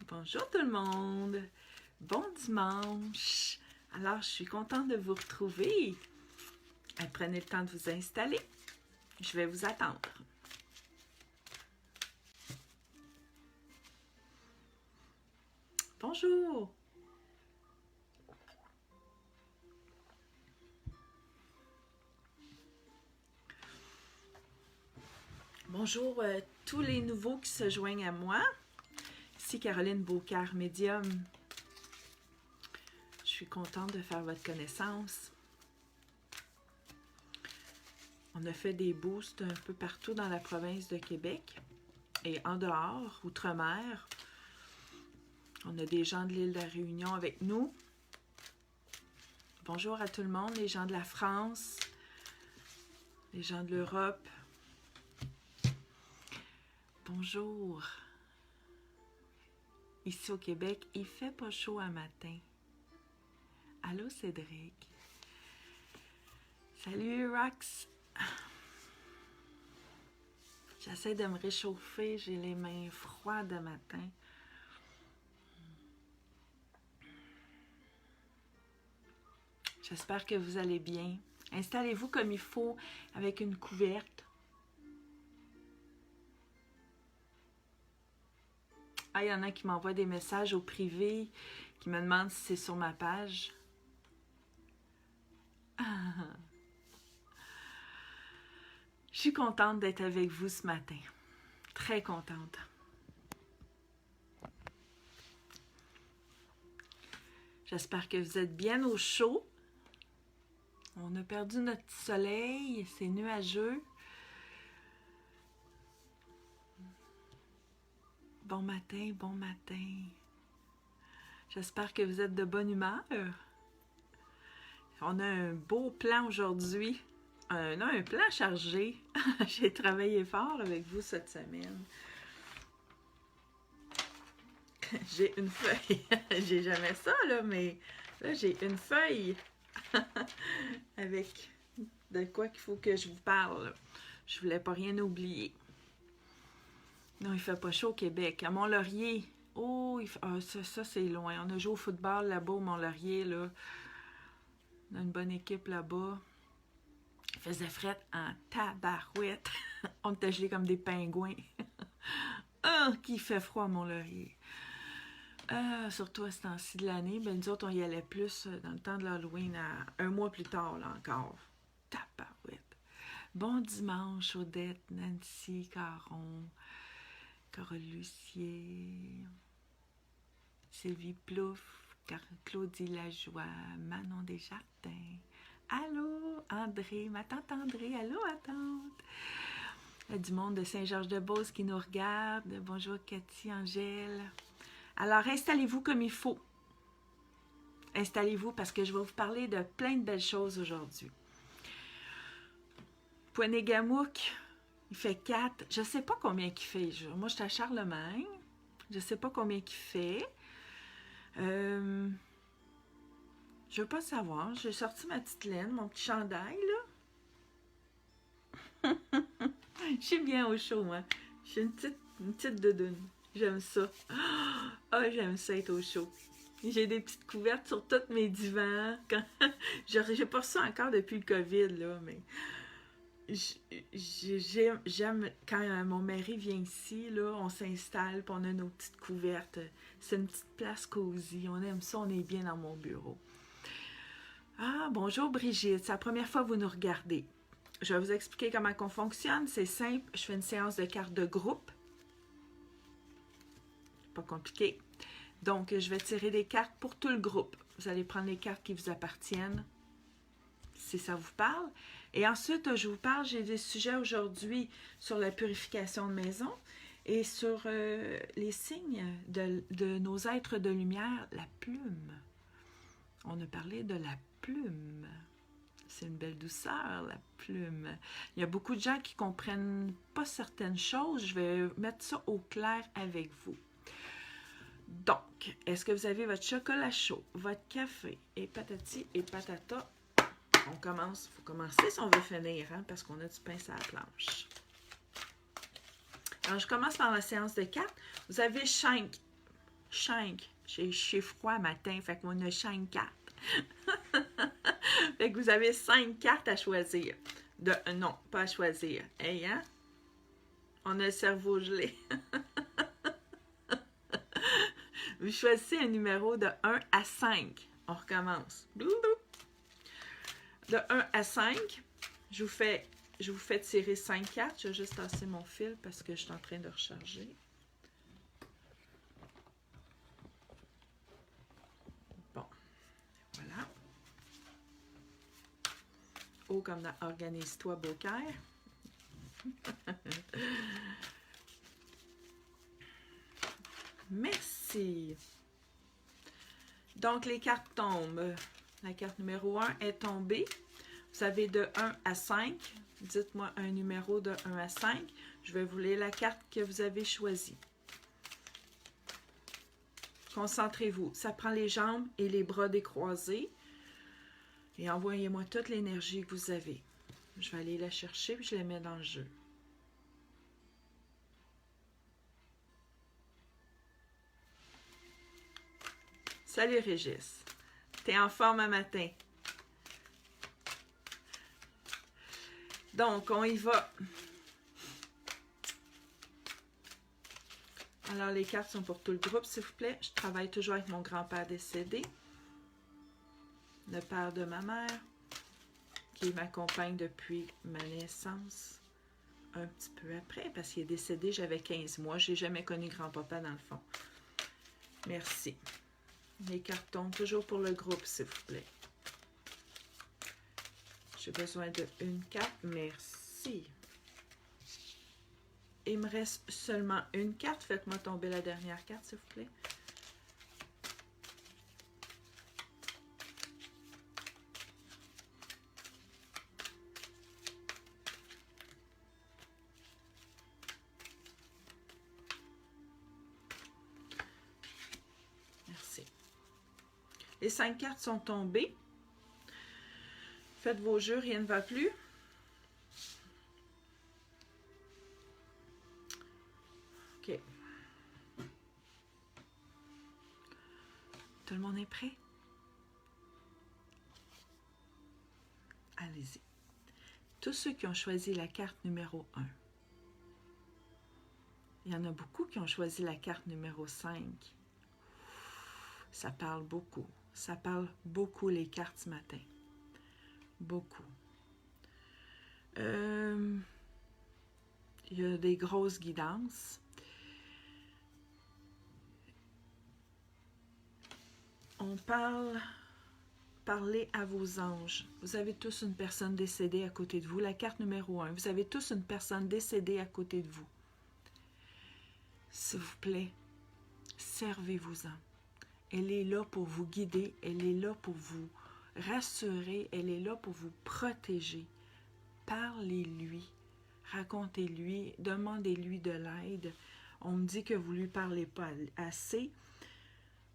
Bonjour tout le monde, bon dimanche. Alors, je suis contente de vous retrouver. Prenez le temps de vous installer. Je vais vous attendre. Bonjour. Bonjour tous les nouveaux qui se joignent à moi. Ici Caroline Beaucaire, médium. Je suis contente de faire votre connaissance. On a fait des boosts un peu partout dans la province de Québec et en dehors, outre-mer. On a des gens de l'île de la Réunion avec nous. Bonjour à tout le monde, les gens de la France, les gens de l'Europe. Bonjour. Ici au Québec, il fait pas chaud un matin. Allô Cédric. Salut Rox. J'essaie de me réchauffer, j'ai les mains froides le matin. J'espère que vous allez bien. Installez-vous comme il faut avec une couverte. Ah, il y en a qui m'envoient des messages au privé, qui me demandent si c'est sur ma page. Je suis contente d'être avec vous ce matin. Très contente. J'espère que vous êtes bien au chaud. On a perdu notre petit soleil, c'est nuageux. Bon matin, bon matin. J'espère que vous êtes de bonne humeur. On a un beau plan aujourd'hui. On a un plan chargé. J'ai travaillé fort avec vous cette semaine. J'ai une feuille. J'ai jamais ça, là, mais là, j'ai une feuille avec de quoi qu'il faut que je vous parle. Je voulais pas rien oublier. Non, il fait pas chaud au Québec. À Mont-Laurier, oh, ça c'est loin. On a joué au football là-bas au Mont-Laurier, là. On a une bonne équipe là-bas. Il faisait fret en tabarouette. On était gelés comme des pingouins. Ah, qu'il fait froid à Mont-Laurier. Surtout à ce temps-ci de l'année. Ben, nous autres, on y allait plus dans le temps de l'Halloween, un mois plus tard, là encore. Tabarouette. Bon dimanche, Odette, Nancy, Caron, Carole Lucier, Sylvie Plouffe, Claudie Lajoie, Manon Desjardins. Allô, André, ma tante André. Allô, ma tante. Il y a du monde de Saint-Georges-de-Beauce qui nous regarde. Bonjour, Cathy, Angèle. Alors, installez-vous comme il faut. Installez-vous parce que je vais vous parler de plein de belles choses aujourd'hui. Poinet-Gamouk, il fait 4. Je ne sais pas combien il fait. Moi, je suis à Charlemagne. Je ne sais pas combien il fait. Je ne veux pas savoir. J'ai sorti ma petite laine, mon petit chandail, là. Je suis bien au chaud, moi. Je suis une petite doudoune. J'aime ça. Ah, j'aime ça être au chaud. J'ai des petites couvertes sur tous mes divans. J'ai pas ça encore depuis le COVID, là, mais j'aime quand mon mari vient ici, là, on s'installe, puis on a nos petites couvertes. C'est une petite place cosy. On aime ça, on est bien dans mon bureau. Ah, bonjour Brigitte. C'est la première fois que vous nous regardez. Je vais vous expliquer comment on fonctionne. C'est simple. Je fais une séance de cartes de groupe. Pas compliqué. Donc, je vais tirer des cartes pour tout le groupe. Vous allez prendre les cartes qui vous appartiennent, si ça vous parle. Et ensuite, je vous parle, j'ai des sujets aujourd'hui sur la purification de maison et sur les signes de nos êtres de lumière, la plume. On a parlé de la plume. C'est une belle douceur, la plume. Il y a beaucoup de gens qui ne comprennent pas certaines choses. Je vais mettre ça au clair avec vous. Donc, est-ce que vous avez votre chocolat chaud, votre café et patati et patata? On commence. Il faut commencer si on veut finir, hein, parce qu'on a du pain sur la planche. Alors, je commence par la séance de cartes. Vous avez 5 5. J'ai froid matin, fait qu'on a 5 cartes. Fait que vous avez 5 cartes à choisir. Non, pas à choisir. Hey, hein? On a le cerveau gelé. Vous choisissez un numéro de 1 à 5. On recommence. De 1 à 5, je vous fais tirer 5 cartes. Je vais juste tasser mon fil parce que je suis en train de recharger. Bon, voilà. Oh, comme dans Organise-toi, Beaucaire. Merci. Donc, les cartes tombent. La carte numéro 1 est tombée. Vous avez de 1 à 5. Dites-moi un numéro de 1 à 5. Je vais vous lire la carte que vous avez choisie. Concentrez-vous. Ça prend les jambes et les bras décroisés. Et envoyez-moi toute l'énergie que vous avez. Je vais aller la chercher et je la mets dans le jeu. Salut Régis. T'es en forme un matin. Donc, on y va. Alors, les cartes sont pour tout le groupe, s'il vous plaît. Je travaille toujours avec mon grand-père décédé, le père de ma mère, qui m'accompagne depuis ma naissance, un petit peu après, parce qu'il est décédé, j'avais 15 mois. Je n'ai jamais connu grand-papa dans le fond. Merci. Les cartes tombent toujours pour le groupe, s'il vous plaît. J'ai besoin d'une carte. Merci. Il me reste seulement une carte. Faites-moi tomber la dernière carte, s'il vous plaît. Merci. Les 5 cartes sont tombées. Faites vos jeux, rien ne va plus. OK. Tout le monde est prêt? Allez-y. Tous ceux qui ont choisi la carte numéro 1. Il y en a beaucoup qui ont choisi la carte numéro 5. Ça parle beaucoup. Ça parle beaucoup les cartes ce matin. Beaucoup. Il y a des grosses guidances. On parlez à vos anges. Vous avez tous une personne décédée à côté de vous. La carte numéro 1. Vous avez tous une personne décédée à côté de vous. S'il vous plaît, servez-vous-en. Elle est là pour vous guider. Elle est là pour vous rassurer. Elle est là pour vous protéger. Parlez-lui. Racontez-lui. Demandez-lui de l'aide. On me dit que vous ne lui parlez pas assez.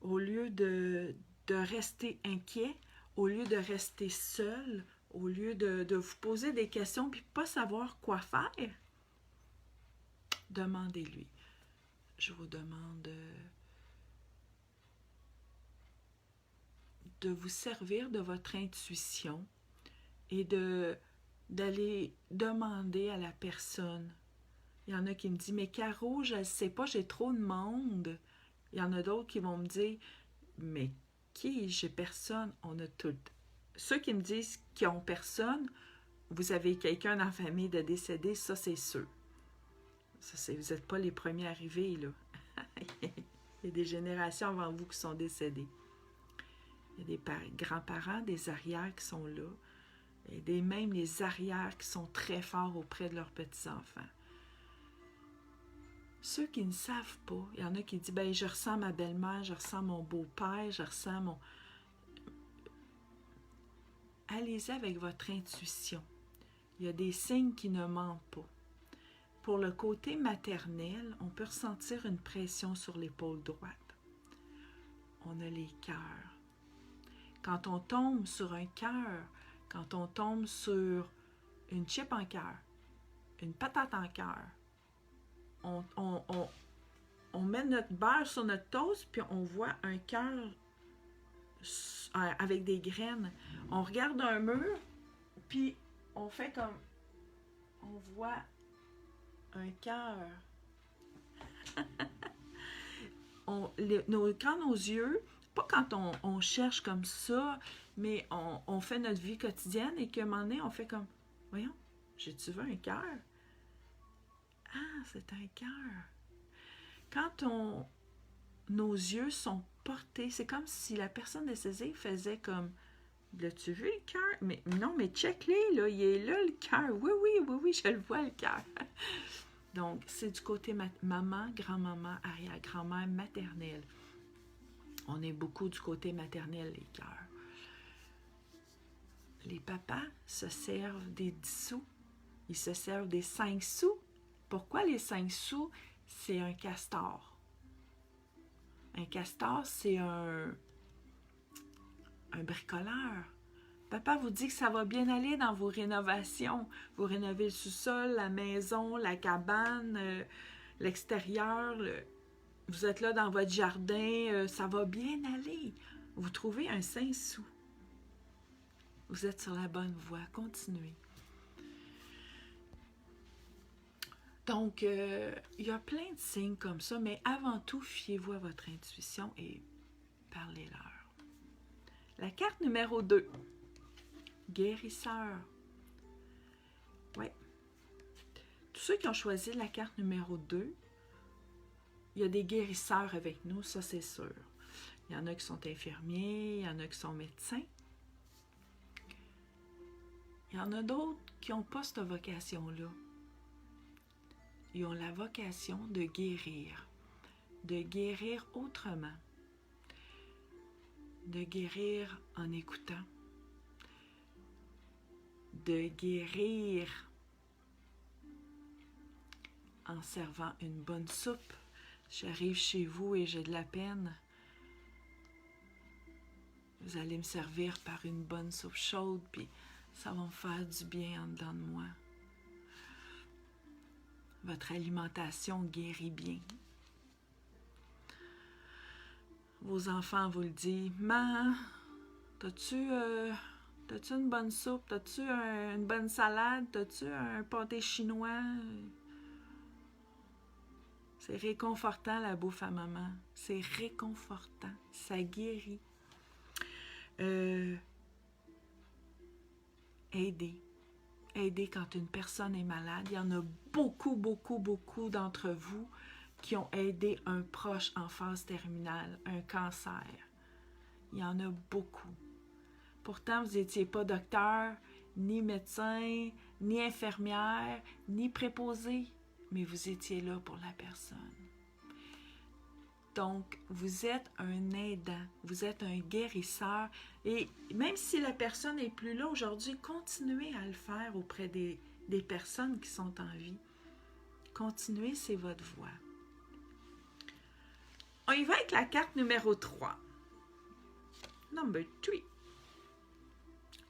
Au lieu de rester inquiet, au lieu de rester seul, au lieu de vous poser des questions puis pas savoir quoi faire, demandez-lui. Je vous demande de vous servir de votre intuition et d'aller demander à la personne. Il y en a qui me disent « Mais Caro, je ne sais pas, j'ai trop de monde. » Il y en a d'autres qui vont me dire « Mais qui? J'ai personne. » On a tout. Ceux qui me disent qu'ils n'ont personne, vous avez quelqu'un dans la famille de décédé, ça c'est sûr. Vous n'êtes pas les premiers arrivés, là. Il y a des générations avant vous qui sont décédées. Il y a des grands-parents, des arrières qui sont là. Et même les arrières qui sont très forts auprès de leurs petits-enfants. Ceux qui ne savent pas, il y en a qui disent, ben je ressens ma belle-mère, je ressens mon beau-père, je ressens mon... Allez-y avec votre intuition. Il y a des signes qui ne mentent pas. Pour le côté maternel, on peut ressentir une pression sur l'épaule droite. On a les cœurs. Quand on tombe sur un cœur, quand on tombe sur une chip en cœur, une patate en cœur, on met notre beurre sur notre toast, puis on voit un cœur avec des graines. On regarde un mur, puis on fait comme... On voit un cœur. Quand nos yeux, pas quand on cherche comme ça, mais on fait notre vie quotidienne et qu'à un moment donné, on fait comme, voyons, j'ai-tu vu un cœur? Ah, c'est un cœur. Quand nos yeux sont portés, c'est comme si la personne décédée faisait comme, l'as-tu vu le cœur? Mais non, mais check-les, là, il est là le cœur. Oui, je le vois le cœur. Donc, c'est du côté maman, grand-maman, arrière-grand-mère, maternelle. On est beaucoup du côté maternel, les cœurs. Les papas se servent des 10 sous. Ils se servent des 5 sous. Pourquoi les 5 sous? C'est un castor. Un castor, c'est un bricoleur. Papa vous dit que ça va bien aller dans vos rénovations. Vous rénovez le sous-sol, la maison, la cabane, l'extérieur. Vous êtes là dans votre jardin, ça va bien aller. Vous trouvez un 5 sous. Vous êtes sur la bonne voie. Continuez. Donc, il y a plein de signes comme ça, mais avant tout, fiez-vous à votre intuition et parlez-leur. La carte numéro 2. Guérisseur. Oui. Tous ceux qui ont choisi la carte numéro 2, il y a des guérisseurs avec nous, ça c'est sûr. Il y en a qui sont infirmiers, il y en a qui sont médecins. Il y en a d'autres qui n'ont pas cette vocation-là. Ils ont la vocation de guérir autrement, de guérir en écoutant, de guérir en servant une bonne soupe. J'arrive chez vous et j'ai de la peine. Vous allez me servir par une bonne soupe chaude, puis ça va me faire du bien en dedans de moi. Votre alimentation guérit bien. Vos enfants vous le disent. « Maman, t'as-tu une bonne soupe? T'as-tu une bonne salade? T'as-tu un pâté chinois? » C'est réconfortant la bouffe à maman. C'est réconfortant. Ça guérit. Aider. Aider quand une personne est malade. Il y en a beaucoup d'entre vous qui ont aidé un proche en phase terminale, un cancer. Il y en a beaucoup. Pourtant, vous n'étiez pas docteur, ni médecin, ni infirmière, ni préposé, mais vous étiez là pour la personne. Donc, vous êtes un aidant, vous êtes un guérisseur. Et même si la personne n'est plus là aujourd'hui, continuez à le faire auprès des personnes qui sont en vie. Continuez, c'est votre voie. On y va avec la carte numéro 3. Number 3.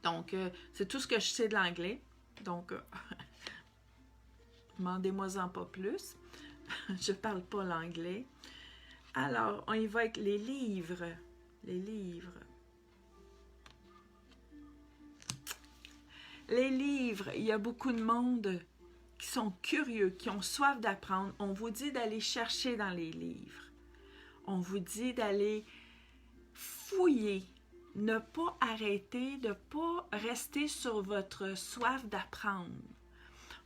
Donc, c'est tout ce que je sais de l'anglais. Donc, demandez-moi-en pas plus. Je ne parle pas l'anglais. Alors, on y va avec les livres. Les livres. Les livres, il y a beaucoup de monde qui sont curieux, qui ont soif d'apprendre. On vous dit d'aller chercher dans les livres. On vous dit d'aller fouiller. Ne pas arrêter, de ne pas rester sur votre soif d'apprendre.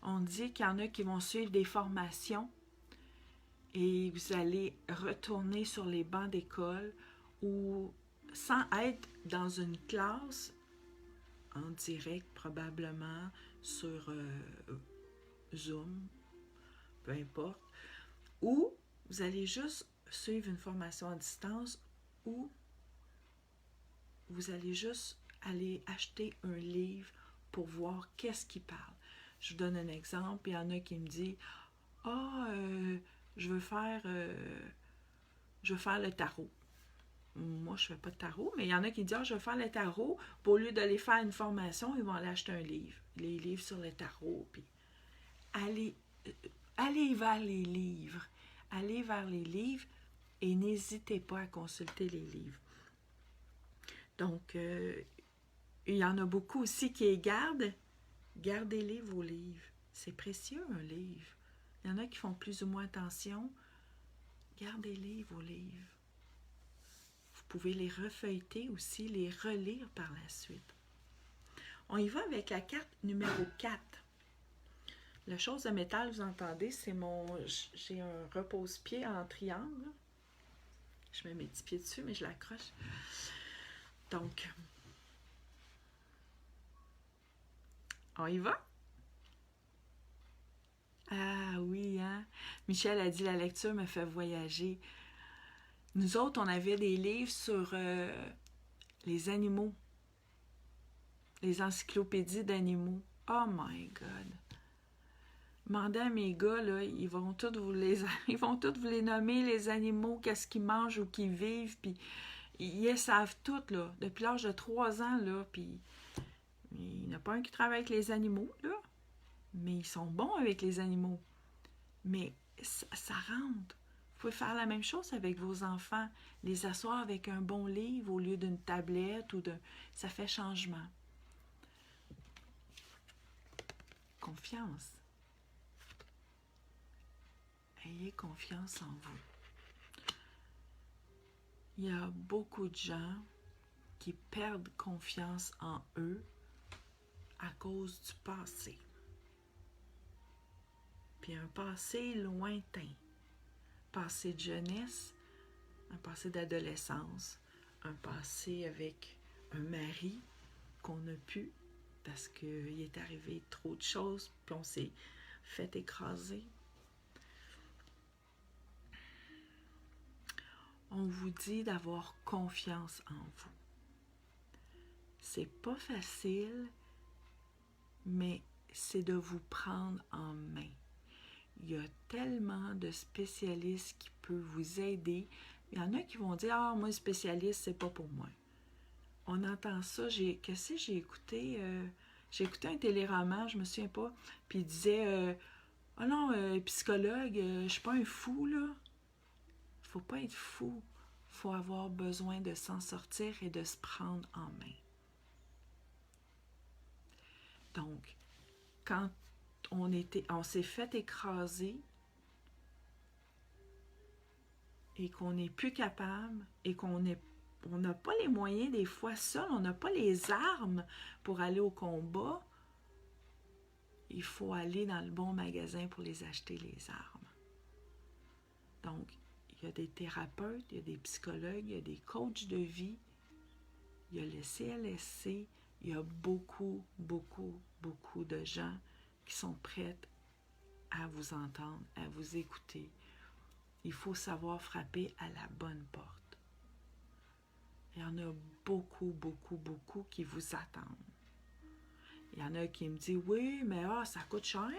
On dit qu'il y en a qui vont suivre des formations et vous allez retourner sur les bancs d'école ou sans être dans une classe en direct probablement sur Zoom, peu importe, ou vous allez juste suivre une formation à distance ou vous allez juste aller acheter un livre pour voir qu'est-ce qui parle. Je vous donne un exemple. Il y en a qui me disent « Ah, je veux faire le tarot. » Moi, je ne fais pas de tarot, mais il y en a qui disent « Ah, je veux faire le tarot. » Puis, au lieu d'aller faire une formation, ils vont aller acheter un livre. Les livres sur le tarot. Puis, allez vers les livres. allez vers les livres et n'hésitez pas à consulter les livres. Donc, il y en a beaucoup aussi qui les gardent. Gardez-les, vos livres. C'est précieux, un livre. Il y en a qui font plus ou moins attention. Gardez-les, vos livres. Vous pouvez les refeuilleter aussi, les relire par la suite. On y va avec la carte numéro 4. La chose de métal, vous entendez, c'est j'ai un repose-pied en triangle. Je mets mes petits pieds dessus, mais je l'accroche. Donc, on y va? Ah oui, hein? Michel a dit, la lecture me fait voyager. Nous autres, on avait des livres sur les animaux. Les encyclopédies d'animaux. Oh my God! Demandez à mes gars, là, ils vont tous vous les nommer, les animaux, qu'est-ce qu'ils mangent ou qu'ils vivent, puis ils savent tout, là, depuis l'âge de 3 ans, là, puis il n'y en a pas un qui travaille avec les animaux, là, mais ils sont bons avec les animaux. Mais ça rentre. Vous pouvez faire la même chose avec vos enfants, les asseoir avec un bon livre au lieu d'une tablette ou de... Ça fait changement. Confiance. Ayez confiance en vous. Il y a beaucoup de gens qui perdent confiance en eux à cause du passé. Puis un passé lointain. Passé de jeunesse, un passé d'adolescence, un passé avec un mari qu'on n'a pu parce qu'il est arrivé trop de choses, puis on s'est fait écraser. On vous dit d'avoir confiance en vous. C'est pas facile, mais c'est de vous prendre en main. Il y a tellement de spécialistes qui peuvent vous aider. Il y en a qui vont dire « Ah, moi, spécialiste, c'est pas pour moi. » On entend ça. Qu'est-ce que j'ai écouté? J'ai écouté un téléroman, je me souviens pas, puis il disait « Ah non, psychologue, je suis pas un fou, là. » Faut pas être fou. Faut avoir besoin de s'en sortir et de se prendre en main. Donc, quand on s'est fait écraser et qu'on n'est plus capable et qu'on n'a pas les moyens des fois seul, on n'a pas les armes pour aller au combat, il faut aller dans le bon magasin pour les acheter, les armes. Donc, il y a des thérapeutes, il y a des psychologues, il y a des coachs de vie, il y a le CLSC, il y a beaucoup, beaucoup, beaucoup de gens qui sont prêts à vous entendre, à vous écouter. Il faut savoir frapper à la bonne porte. Il y en a beaucoup, beaucoup, beaucoup qui vous attendent. Il y en a qui me disent « Oui, mais ça coûte cher.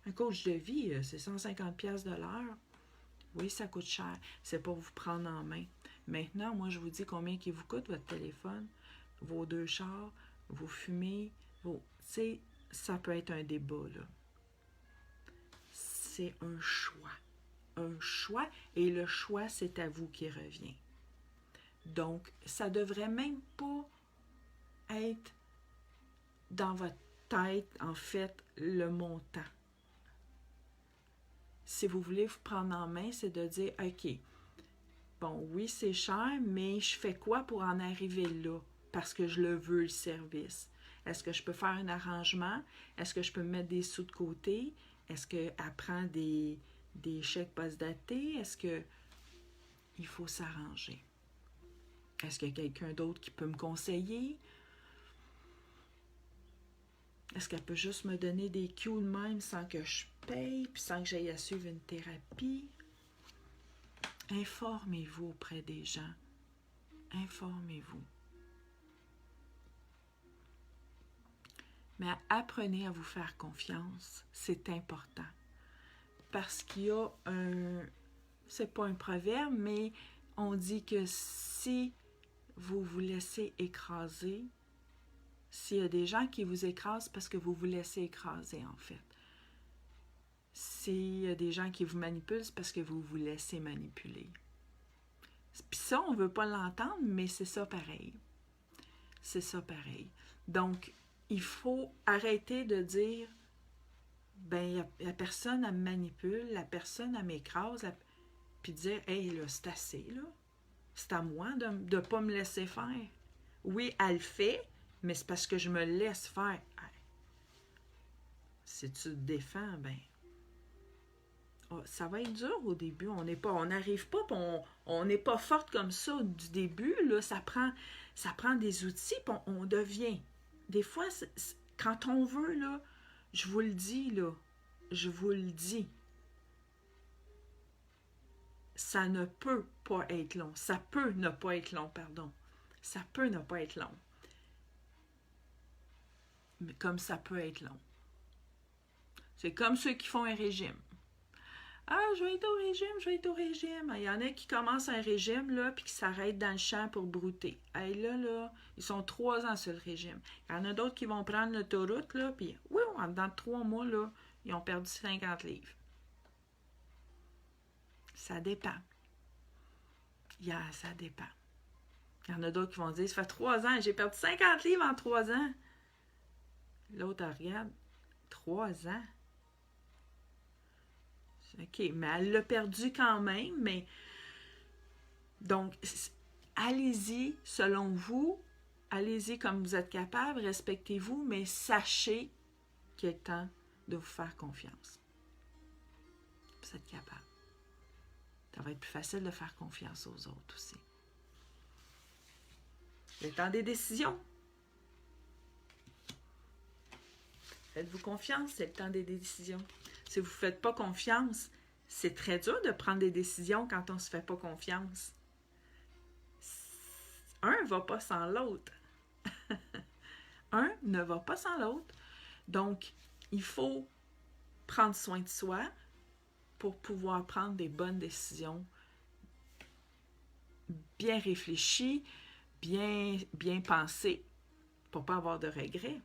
Un coach de vie, c'est 150$ de l'heure. » Oui, ça coûte cher. C'est pour vous prendre en main. Maintenant, moi, je vous dis combien il vous coûte votre téléphone, vos 2 chars, vos fumées, vos... Tu sais, ça peut être un débat, là. C'est un choix. Un choix, et le choix, c'est à vous qui revient. Donc, ça ne devrait même pas être dans votre tête, en fait, le montant. Si vous voulez vous prendre en main, c'est de dire, OK, bon, oui, c'est cher, mais je fais quoi pour en arriver là? Parce que je le veux, le service. Est-ce que je peux faire un arrangement? Est-ce que je peux mettre des sous de côté? Est-ce qu'elle prend des chèques post-datés? Est-ce que il faut s'arranger? Est-ce qu'il y a quelqu'un d'autre qui peut me conseiller? Est-ce qu'elle peut juste me donner des cues de même sans que je paye, puis sans que j'aille à suivre une thérapie? Informez-vous auprès des gens. Informez-vous. Mais apprenez à vous faire confiance. C'est important. Parce qu'il y a c'est pas un proverbe, mais on dit que si vous vous laissez écraser, s'il y a des gens qui vous écrasent parce que vous vous laissez écraser, en fait. s'il y a des gens qui vous manipulent, c'est parce que vous vous laissez manipuler. Puis ça, on ne veut pas l'entendre, mais c'est ça pareil. C'est ça pareil. Donc, il faut arrêter de dire, ben, la personne, elle me manipule, la personne, elle m'écrase, puis dire, hey, là, c'est assez, là. C'est à moi de ne pas me laisser faire. Oui, elle le fait, mais c'est parce que je me laisse faire. Si tu te défends, ben, ça va être dur au début. On n'arrive pas, on n'est pas forte comme ça du début. Là, ça prend des outils, puis on devient. Des fois, quand on veut, là, je vous le dis, là, je vous le dis, ça ne peut pas être long. Ça peut ne pas être long, pardon. Ça peut ne pas être long. Mais comme ça peut être long. C'est comme ceux qui font un régime. Ah, je vais être au régime, je vais être au régime. Il y en a qui commencent un régime, là, puis qui s'arrêtent dans le champ pour brouter. Hey, là, ils sont 3 ans sur le régime. Il y en a d'autres qui vont prendre l'autoroute, là, puis, oui, dans 3 mois, là, ils ont perdu 50 livres. Ça dépend. Ça dépend. Il y en a d'autres qui vont dire, ça fait 3 ans, j'ai perdu 50 livres en 3 ans. L'autre, regarde, 3 ans. OK, mais elle l'a perdu quand même, mais... Donc, allez-y selon vous, allez-y comme vous êtes capable, respectez-vous, mais sachez qu'il est temps de vous faire confiance. Vous êtes capable. Ça va être plus facile de faire confiance aux autres aussi. C'est le temps des décisions. Faites-vous confiance, c'est le temps des décisions. Si vous ne faites pas confiance, c'est très dur de prendre des décisions quand on ne se fait pas confiance. Un ne va pas sans l'autre. Un ne va pas sans l'autre. Donc, il faut prendre soin de soi pour pouvoir prendre des bonnes décisions bien réfléchies, bien pensées, pour ne pas avoir de regrets.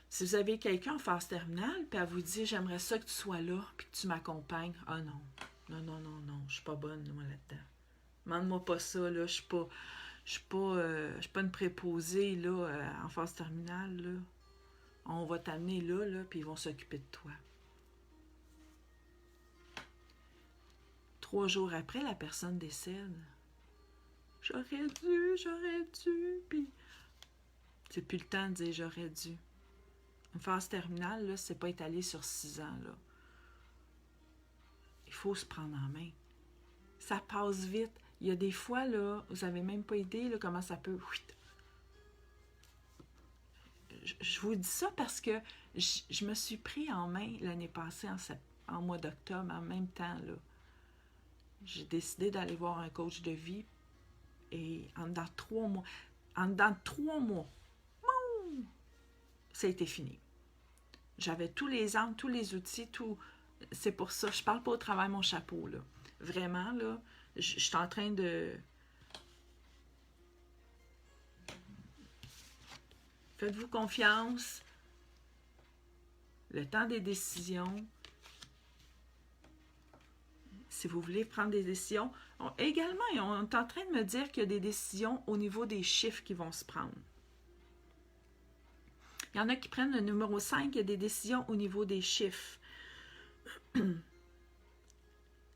Si vous avez quelqu'un en phase terminale, puis elle vous dit « J'aimerais ça que tu sois là, puis que tu m'accompagnes. » Ah non, non, je suis pas bonne, moi, là-dedans. Demande-moi pas ça, là, je suis pas une préposée, là, en phase terminale, là. On va t'amener là, puis ils vont s'occuper de toi. 3 jours après, la personne décède. J'aurais dû, puis c'est plus le temps de dire « J'aurais dû ». Une phase terminale, là, c'est pas étalé sur 6 ans, là. Il faut se prendre en main. Ça passe vite. Il y a des fois, là, vous n'avez même pas idée, là, comment ça peut... Je vous dis ça parce que je me suis pris en main l'année passée, en mois d'octobre, en même temps, là. J'ai décidé d'aller voir un coach de vie et en dedans de 3 mois, ça a été fini. J'avais tous les angles, tous les outils, tout. C'est pour ça, je parle pas au travers de mon chapeau, là. Vraiment, là, je suis en train de... Faites-vous confiance. Le temps des décisions. Si vous voulez prendre des décisions. Également, on est en train de me dire qu'il y a des décisions au niveau des chiffres qui vont se prendre. Il y en a qui prennent le numéro 5, il y a des décisions au niveau des chiffres.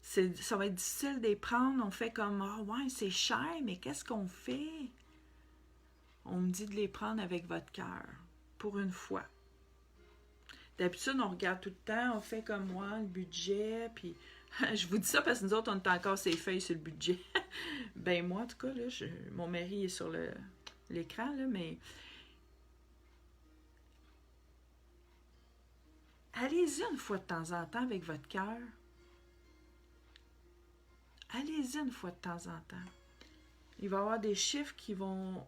Ça va être difficile de les prendre. On fait comme, ah ouais, c'est cher, mais qu'est-ce qu'on fait? On me dit de les prendre avec votre cœur, pour une fois. D'habitude, on regarde tout le temps, on fait comme moi, le budget, puis je vous dis ça parce que nous autres, on est encore ces feuilles sur le budget. Ben moi, en tout cas, là, mon mari est sur l'écran, là, mais... Allez-y une fois de temps en temps avec votre cœur. Allez-y une fois de temps en temps. Il va y avoir des chiffres qui vont...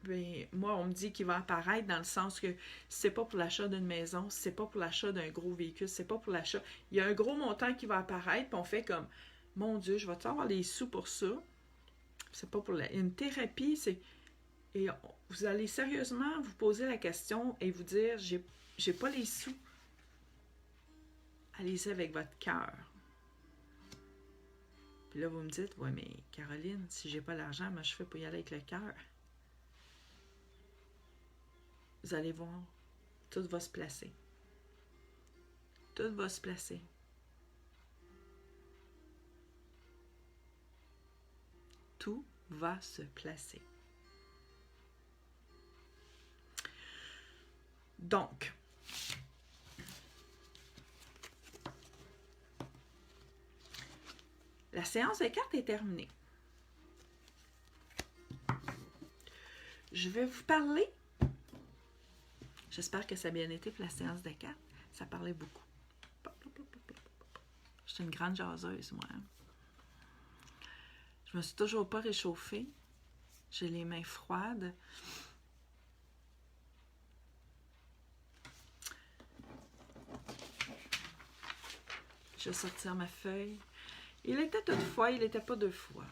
Bien, moi, on me dit qu'il va apparaître dans le sens que c'est pas pour l'achat d'une maison, c'est pas pour l'achat d'un gros véhicule, c'est pas pour l'achat... Il y a un gros montant qui va apparaître, puis on fait comme, mon Dieu, je vais-tu avoir les sous pour ça? C'est pas pour une thérapie, c'est... Et vous allez sérieusement vous poser la question et vous dire, j'ai pas les sous. Allez-y avec votre cœur. Puis là, vous me dites, ouais, mais Caroline, si j'ai pas l'argent, moi je fais pour y aller avec le cœur. Vous allez voir, tout va se placer. Tout va se placer. Tout va se placer. Donc, la séance de cartes est terminée. Je vais vous parler. J'espère que ça a bien été pour la séance de cartes. Ça parlait beaucoup. Je suis une grande jaseuse, moi. Je me suis toujours pas réchauffée. J'ai les mains froides. Je vais sortir ma feuille. Il était une fois, il n'était pas deux fois.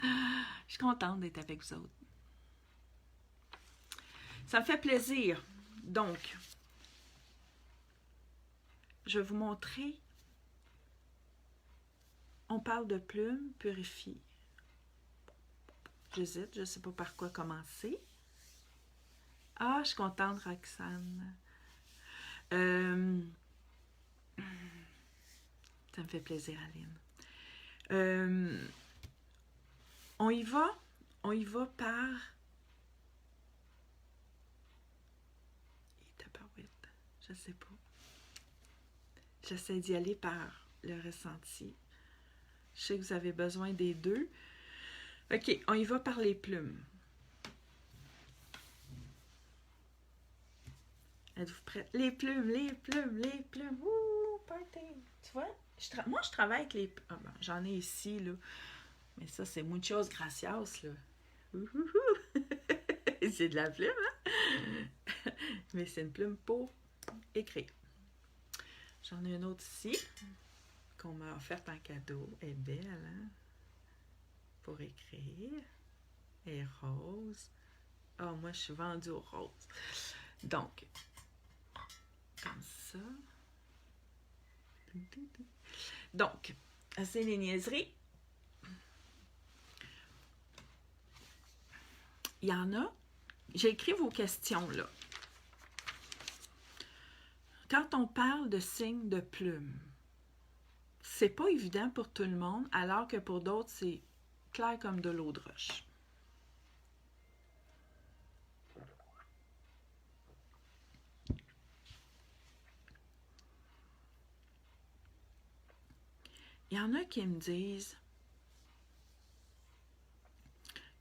Je suis contente d'être avec vous autres. Ça me fait plaisir. Donc, je vais vous montrer. On parle de plumes purifiées. J'hésite, je ne sais pas par quoi commencer. Ah, je suis contente, Roxane. Ça me fait plaisir, Aline. On y va par... Je sais pas. J'essaie d'y aller par le ressenti. Je sais que vous avez besoin des deux. OK, on y va par les plumes. Êtes-vous prêts? Les plumes, les plumes, les plumes. Ouh, party! Tu vois? Moi, je travaille avec les... Ah, ben, j'en ai ici, là. Mais ça, c'est muchos gracias, là. C'est de la plume, hein? Mais c'est une plume pour écrire. J'en ai une autre ici, qu'on m'a offerte en cadeau. Elle est belle, hein? Pour écrire. Elle est rose. Ah, oh, moi, je suis vendue au rose. Donc, comme ça. Donc, c'est les niaiseries. Il y en a. J'ai écrit vos questions, là. Quand on parle de signes de plumes, c'est pas évident pour tout le monde, alors que pour d'autres, c'est clair comme de l'eau de roche. Il y en a qui me disent...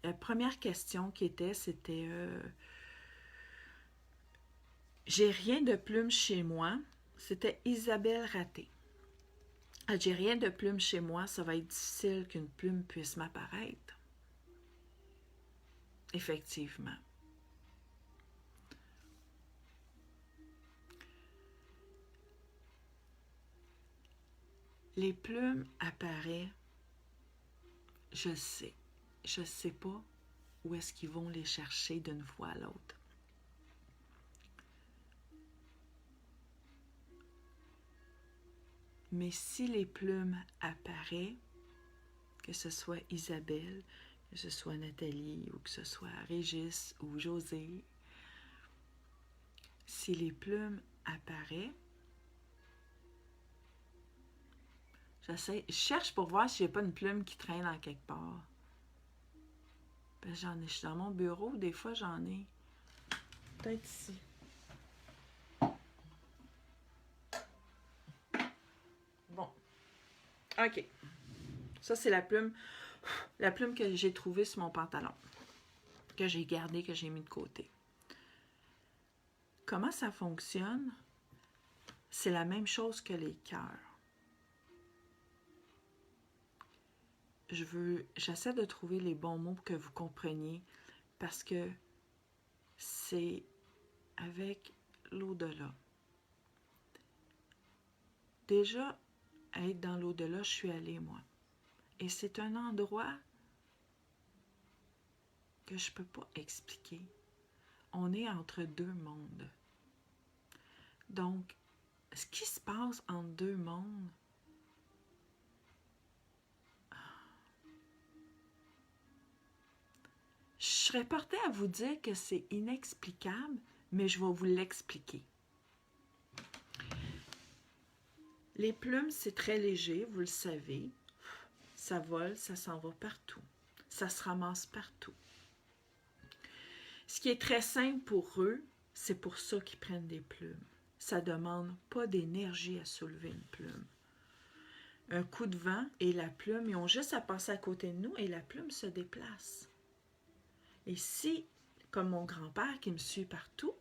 La première question qui était, c'était... j'ai rien de plume chez moi. C'était Isabelle Raté. J'ai rien de plume chez moi, ça va être difficile qu'une plume puisse m'apparaître. Effectivement. Les plumes apparaissent, je sais. Je ne sais pas où est-ce qu'ils vont les chercher d'une fois à l'autre. Mais si les plumes apparaissent, que ce soit Isabelle, que ce soit Nathalie, ou que ce soit Régis ou José, si les plumes apparaissent, je cherche pour voir si j'ai pas une plume qui traîne en quelque part. Ben, je suis dans mon bureau, des fois j'en ai. Peut-être ici. Bon. OK. Ça, c'est la plume que j'ai trouvée sur mon pantalon. Que j'ai gardée, que j'ai mis de côté. Comment ça fonctionne? C'est la même chose que les cœurs. J'essaie de trouver les bons mots pour que vous compreniez, parce que c'est avec l'au-delà. Déjà, être dans l'au-delà, je suis allée, moi. Et c'est un endroit que je ne peux pas expliquer. On est entre deux mondes. Donc, ce qui se passe entre deux mondes, je serais portée à vous dire que c'est inexplicable, mais je vais vous l'expliquer. Les plumes, c'est très léger, vous le savez. Ça vole, ça s'en va partout. Ça se ramasse partout. Ce qui est très simple pour eux, c'est pour ça qu'ils prennent des plumes. Ça ne demande pas d'énergie à soulever une plume. Un coup de vent et la plume, ils ont juste à passer à côté de nous et la plume se déplace. Et si, comme mon grand-père qui me suit partout,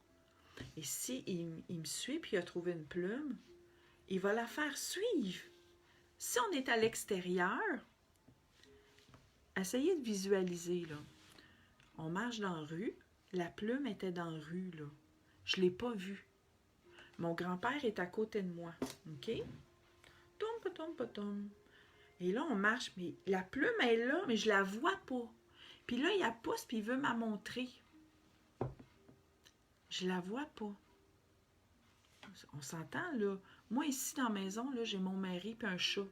et si il me suit puis il a trouvé une plume, il va la faire suivre. Si on est à l'extérieur, essayez de visualiser, là. On marche dans la rue, la plume était dans la rue, là. Je ne l'ai pas vue. Mon grand-père est à côté de moi, OK? Tom, tom, tom. Et là, on marche, mais la plume est là, mais je la vois pas. Puis là, il la pousse, puis il veut m'en montrer. Je la vois pas. On s'entend, là. Moi, ici, dans la maison, là, j'ai mon mari puis un chat.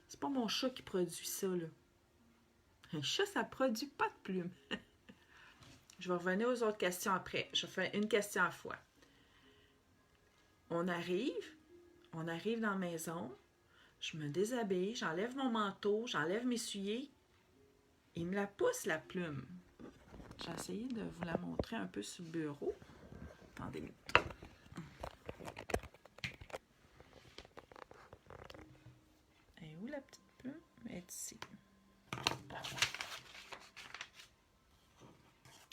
C'est pas mon chat qui produit ça, là. Un chat, ça produit pas de plumes. Je vais revenir aux autres questions après. Je fais une question à la fois. On arrive dans la maison, je me déshabille, j'enlève mon manteau, j'enlève mes souliers. Il me la pousse, la plume. J'ai essayé de vous la montrer un peu sur le bureau. Attendez une minute. Elle est où la petite plume? Elle est ici.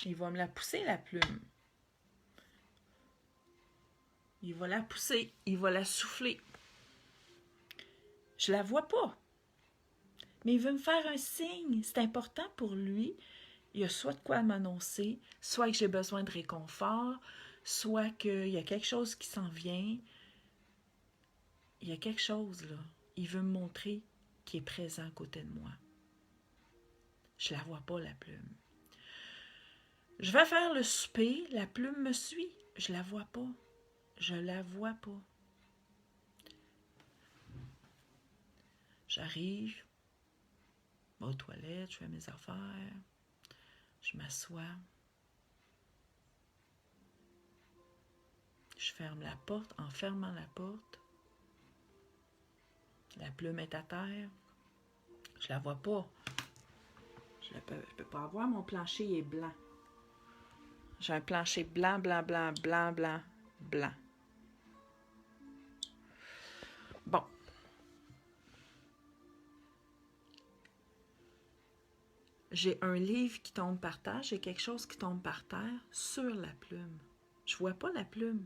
Il va me la pousser, la plume. Il va la pousser, il va la souffler. Je la vois pas. Mais il veut me faire un signe. C'est important pour lui. Il y a soit de quoi m'annoncer, soit que j'ai besoin de réconfort, soit qu'il y a quelque chose qui s'en vient. Il y a quelque chose, là. Il veut me montrer qu'il est présent à côté de moi. Je la vois pas, la plume. Je vais faire le souper, la plume me suit. Je la vois pas. Je la vois pas. J'arrive, je vais aux toilettes, je fais mes affaires, je m'assois. Je ferme la porte. En fermant la porte, la plume est à terre. Je la vois pas. Je peux pas avoir. Mon plancher est blanc. J'ai un plancher blanc, blanc, blanc, blanc, blanc, blanc. Bon. J'ai un livre qui tombe par terre. J'ai quelque chose qui tombe par terre sur la plume. Je vois pas la plume.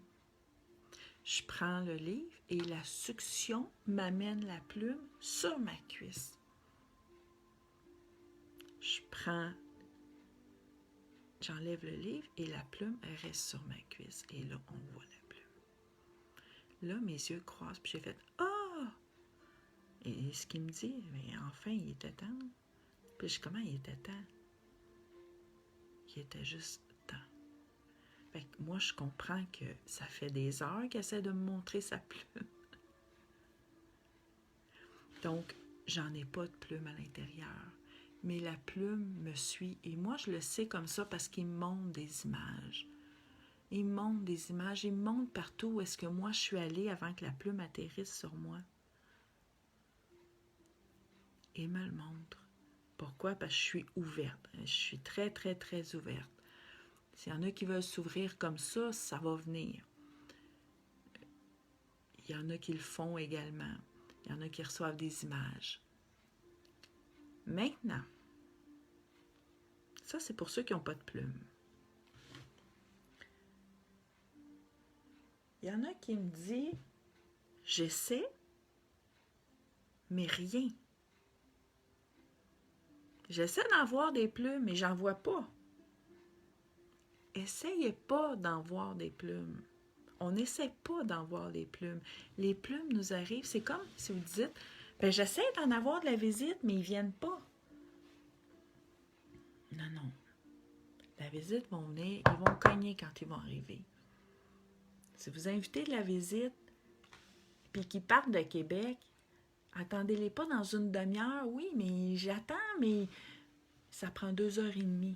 Je prends le livre et la succion m'amène la plume sur ma cuisse. J'enlève le livre et la plume reste sur ma cuisse. Et là, on voit la plume. Là, mes yeux croisent, puis j'ai fait « Ah! » Et ce qu'il me dit, mais enfin, il était temps. Puis comment il était temps? Il était juste temps. Fait que moi, je comprends que ça fait des heures qu'il essaie de me montrer sa plume. Donc, j'en ai pas de plume à l'intérieur. Mais la plume me suit. Et moi, je le sais comme ça parce qu'il me montre des images. Il me montre des images. Il me montre partout où est-ce que moi, je suis allée avant que la plume atterrisse sur moi. Il me le montre. Pourquoi? Parce que je suis ouverte. Je suis très, très, très ouverte. S'il y en a qui veulent s'ouvrir comme ça va venir. Il y en a qui le font également. Il y en a qui reçoivent des images. Maintenant, ça c'est pour ceux qui n'ont pas de plumes. Il y en a qui me disent, j'essaie, mais rien. J'essaie d'en voir des plumes, mais j'en vois pas. Essayez pas d'en voir des plumes. On n'essaie pas d'en voir des plumes. Les plumes nous arrivent, c'est comme si vous dites, ben j'essaie d'en avoir de la visite, mais ils viennent pas. Non, non. La visite vont venir, ils vont cogner quand ils vont arriver. Si vous invitez de la visite, puis qu'ils partent de Québec, attendez-les pas dans une demi-heure. Oui, mais j'attends, mais ça prend 2h30.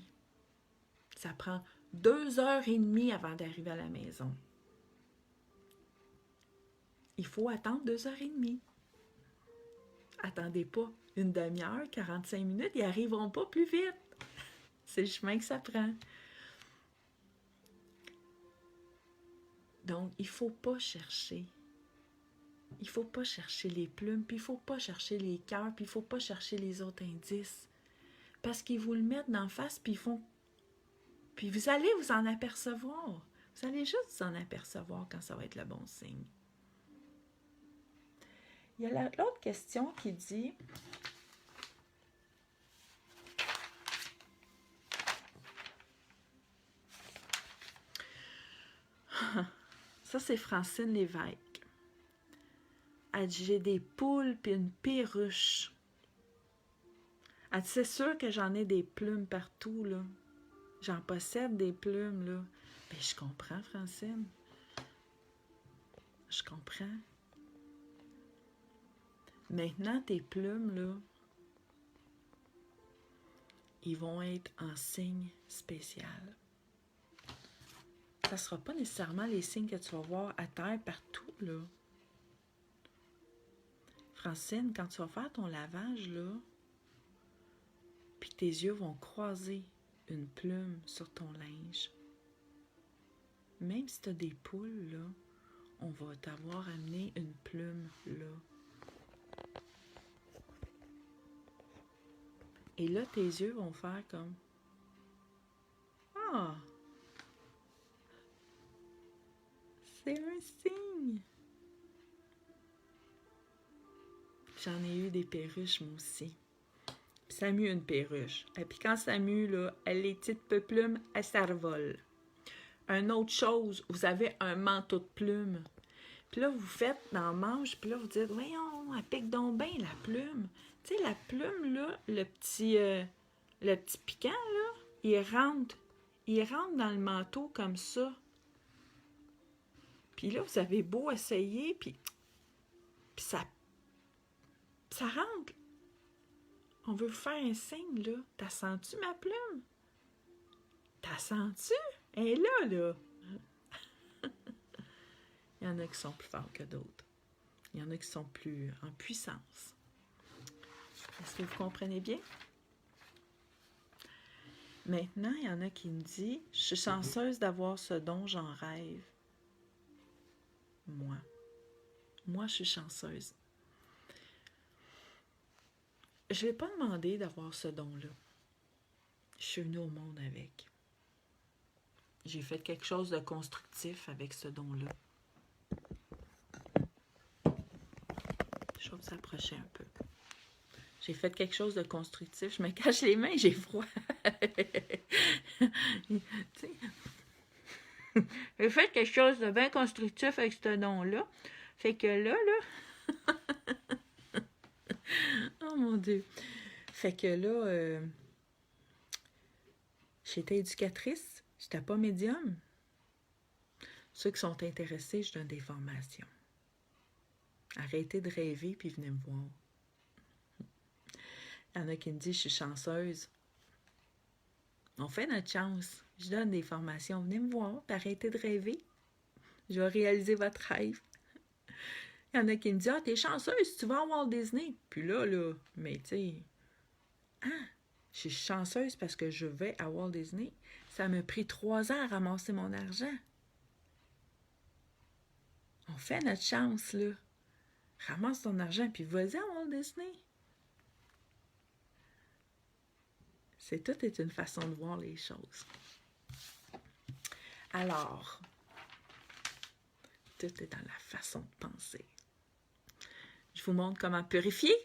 Ça prend 2h30 avant d'arriver à la maison. Il faut attendre 2h30. Attendez pas une demi-heure, 45 minutes, ils n'arriveront pas plus vite. C'est le chemin que ça prend. Donc, il ne faut pas chercher. Il ne faut pas chercher les plumes, puis il ne faut pas chercher les cœurs, puis il ne faut pas chercher les autres indices. Parce qu'ils vous le mettent d'en face, puis ils font... Puis vous allez vous en apercevoir. Vous allez juste vous en apercevoir quand ça va être le bon signe. Il y a l'autre question qui dit... Ça, c'est Francine Lévesque. Elle dit, j'ai des poules puis une perruche. Elle dit, c'est sûr que j'en ai des plumes partout, là. J'en possède des plumes, là. Bien, je comprends, Francine. Je comprends. Maintenant, tes plumes, là, ils vont être en signe spécial. Ça ne sera pas nécessairement les signes que tu vas voir à terre partout, là. Francine, quand tu vas faire ton lavage, là, puis tes yeux vont croiser une plume sur ton linge, même si tu as des poules, là, on va t'avoir amené une plume, là. Et là, tes yeux vont faire comme... Ah! C'est un signe! J'en ai eu des perruches, moi aussi. Puis Samu a une perruche. Et puis quand Samu, là, elle les petites plumes, elle s'envole. Une autre chose, vous avez un manteau de plumes. Puis là, vous faites dans le manche, puis là, vous dites, voyons, elle pique donc bien la plume. Tu sais, la plume, là, le petit piquant, là, il rentre dans le manteau comme ça. Puis là, vous avez beau essayer, puis ça rentre. On veut vous faire un signe, là. T'as senti ma plume? T'as senti? Elle est là, là. Il y en a qui sont plus forts que d'autres. Il y en a qui sont plus en puissance. Est-ce que vous comprenez bien? Maintenant, il y en a qui me disent, je suis chanceuse d'avoir ce don, j'en rêve. Moi, je suis chanceuse. Je ne vais pas demander d'avoir ce don-là. Je suis venue au monde avec. J'ai fait quelque chose de constructif avec ce don-là. Je vais s'approcher un peu. J'ai fait quelque chose de constructif. Je me cache les mains, j'ai froid. J'ai fait quelque chose de bien constructif avec ce don-là. Fait que là... Oh mon Dieu! Fait que là, j'étais éducatrice, j'étais pas médium. Ceux qui sont intéressés, je donne des formations. Arrêtez de rêver puis venez me voir. Il y en a qui me disent, je suis chanceuse. On fait notre chance. Je donne des formations. Venez me voir, puis arrêtez de rêver. Je vais réaliser votre rêve. Il y en a qui me disent, ah, t'es chanceuse, tu vas à Walt Disney. Puis là, mais tu sais, je suis chanceuse parce que je vais à Walt Disney. Ça m'a pris 3 ans à ramasser mon argent. On fait notre chance, là. Ramasse ton argent, puis vas-y à Walt Disney. Tout est une façon de voir les choses. Alors, tout est dans la façon de penser. Je vous montre comment purifier.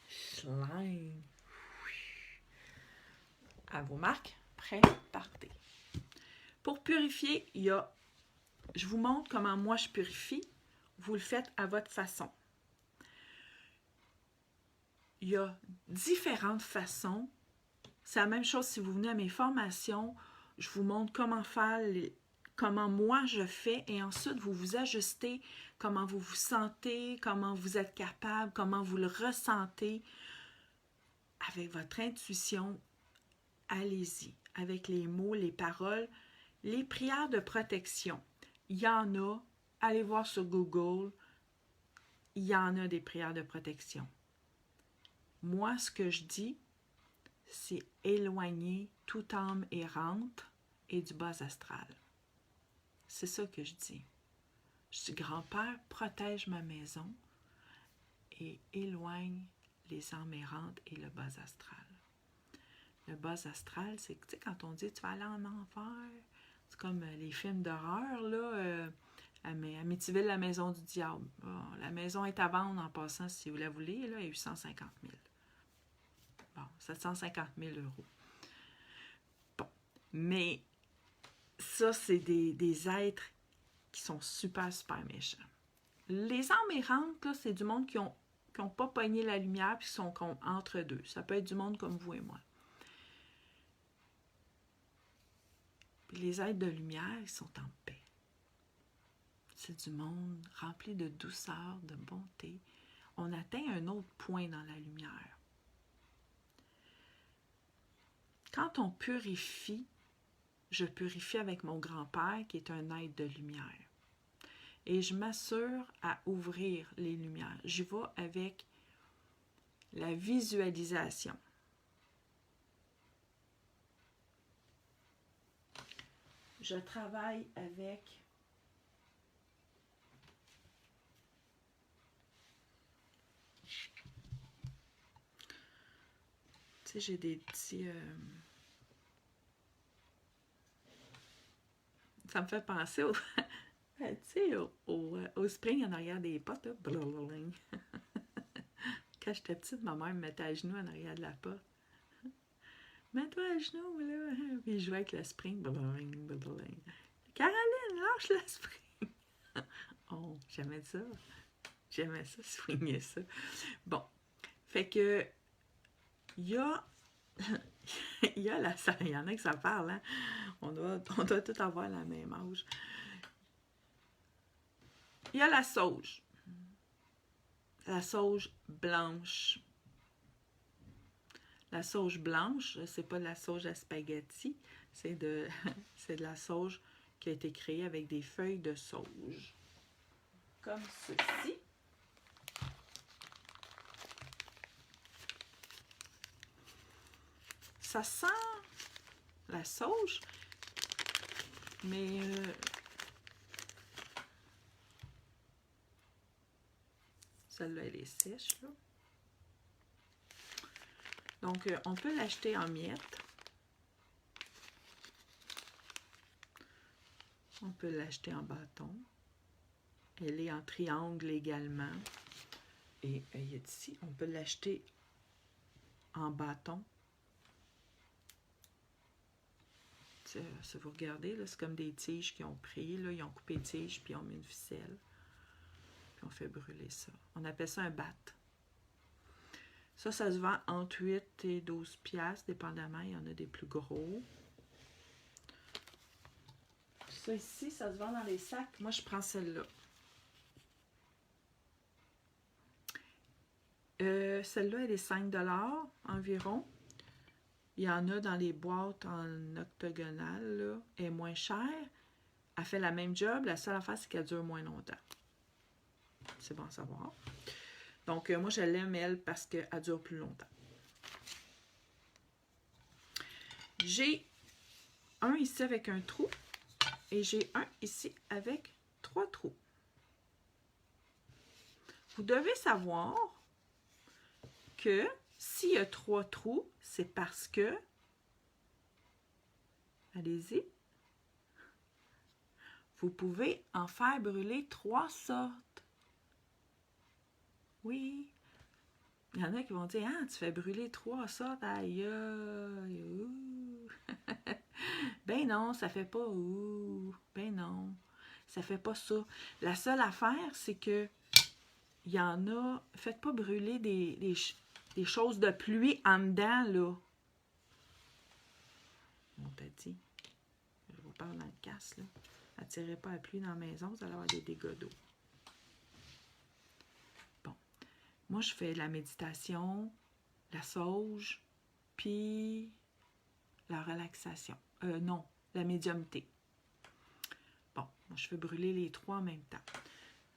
Slime. À vos marques, prêt, partez. Pour purifier, je vous montre comment moi je purifie. Vous le faites à votre façon. Il y a différentes façons C'est la même chose si vous venez à mes formations. Je vous montre comment faire, comment moi je fais, et ensuite vous vous ajustez, comment vous vous sentez, comment vous êtes capable, comment vous le ressentez. Avec votre intuition, allez-y. Avec les mots, les paroles, les prières de protection. Il y en a. Allez voir sur Google. Il y en a des prières de protection. Moi, ce que je dis, c'est éloigner toute âme errante et du bas astral. C'est ça que je dis. Je dis, grand-père, protège ma maison et éloigne les âmes errantes et le bas astral. Le bas astral, c'est que, tu sais, quand on dit tu vas aller en enfer, c'est comme les films d'horreur, là, Amityville, la maison du diable. Bon, la maison est à vendre en passant, si vous la voulez, là, à 850 000. Bon, 750 000 €. Bon, mais ça, c'est des êtres qui sont super, super méchants. Les âmes errantes, là, c'est du monde qui n'ont pas pogné la lumière puis qui sont entre deux. Ça peut être du monde comme vous et moi. Puis les êtres de lumière, ils sont en paix. C'est du monde rempli de douceur, de bonté. On atteint un autre point dans la lumière. Quand on purifie, je purifie avec mon grand-père qui est un être de lumière. Et je m'assure à ouvrir les lumières. J'y vais avec la visualisation. Je travaille avec tu sais, j'ai des petits ça me fait penser au tu sais, au spring en arrière des potes, là. Quand j'étais petite, ma mère me mettait à genoux en arrière de la porte. Mets-toi à genoux, là. Puis je jouais avec le spring. Caroline, lâche le spring. Oh, j'aimais ça. J'aimais ça, swinguer ça. Bon. Fait que, il y a il y en a que ça parle, hein. On doit tout avoir la même âge. Il y a la sauge. La sauge blanche. La sauge blanche, c'est pas de la sauge à spaghetti, c'est de la sauge qui a été créée avec des feuilles de sauge. Comme ceci. Ça sent la sauge, mais celle-là, elle est sèche, là. Donc, on peut l'acheter en miettes. On peut l'acheter en bâton. Elle est en triangle également. Et il y a ici, on peut l'acheter en bâton. Si vous regardez, c'est comme des tiges qu'ils ont pris. Là, ils ont coupé les tiges, puis ils ont mis une ficelle. Puis on fait brûler ça. On appelle ça un bat. Ça se vend entre 8 et 12 piastres, dépendamment. Il y en a des plus gros. Ça ici, ça se vend dans les sacs. Moi, je prends celle-là. Celle-là, elle est 5 $ environ. Il y en a dans les boîtes en octogonale, là. Elle est moins chère. Elle fait la même job. La seule affaire, c'est qu'elle dure moins longtemps. C'est bon à savoir. Donc, moi, je l'aime, elle, parce qu'elle dure plus longtemps. J'ai un ici avec un trou et j'ai un ici avec 3 trous. Vous devez savoir que s'il y a 3 trous, c'est parce que, allez-y, vous pouvez en faire brûler 3 sortes. Oui. Il y en a qui vont dire, ah, tu fais brûler 3 sortes, aïe, aïe, ben non, ça fait pas ouh. Ben non, ça fait pas ça. La seule affaire, c'est que il y en a, faites pas brûler des choses de pluie en dedans, là. t'a dit. Je vous parle dans le casse, là. Attirez pas la pluie dans la maison, vous allez avoir des dégâts d'eau. Bon. Moi, je fais la méditation, la sauge, puis la relaxation. Non, la médiumnité. Bon, moi, je fais brûler les 3 en même temps.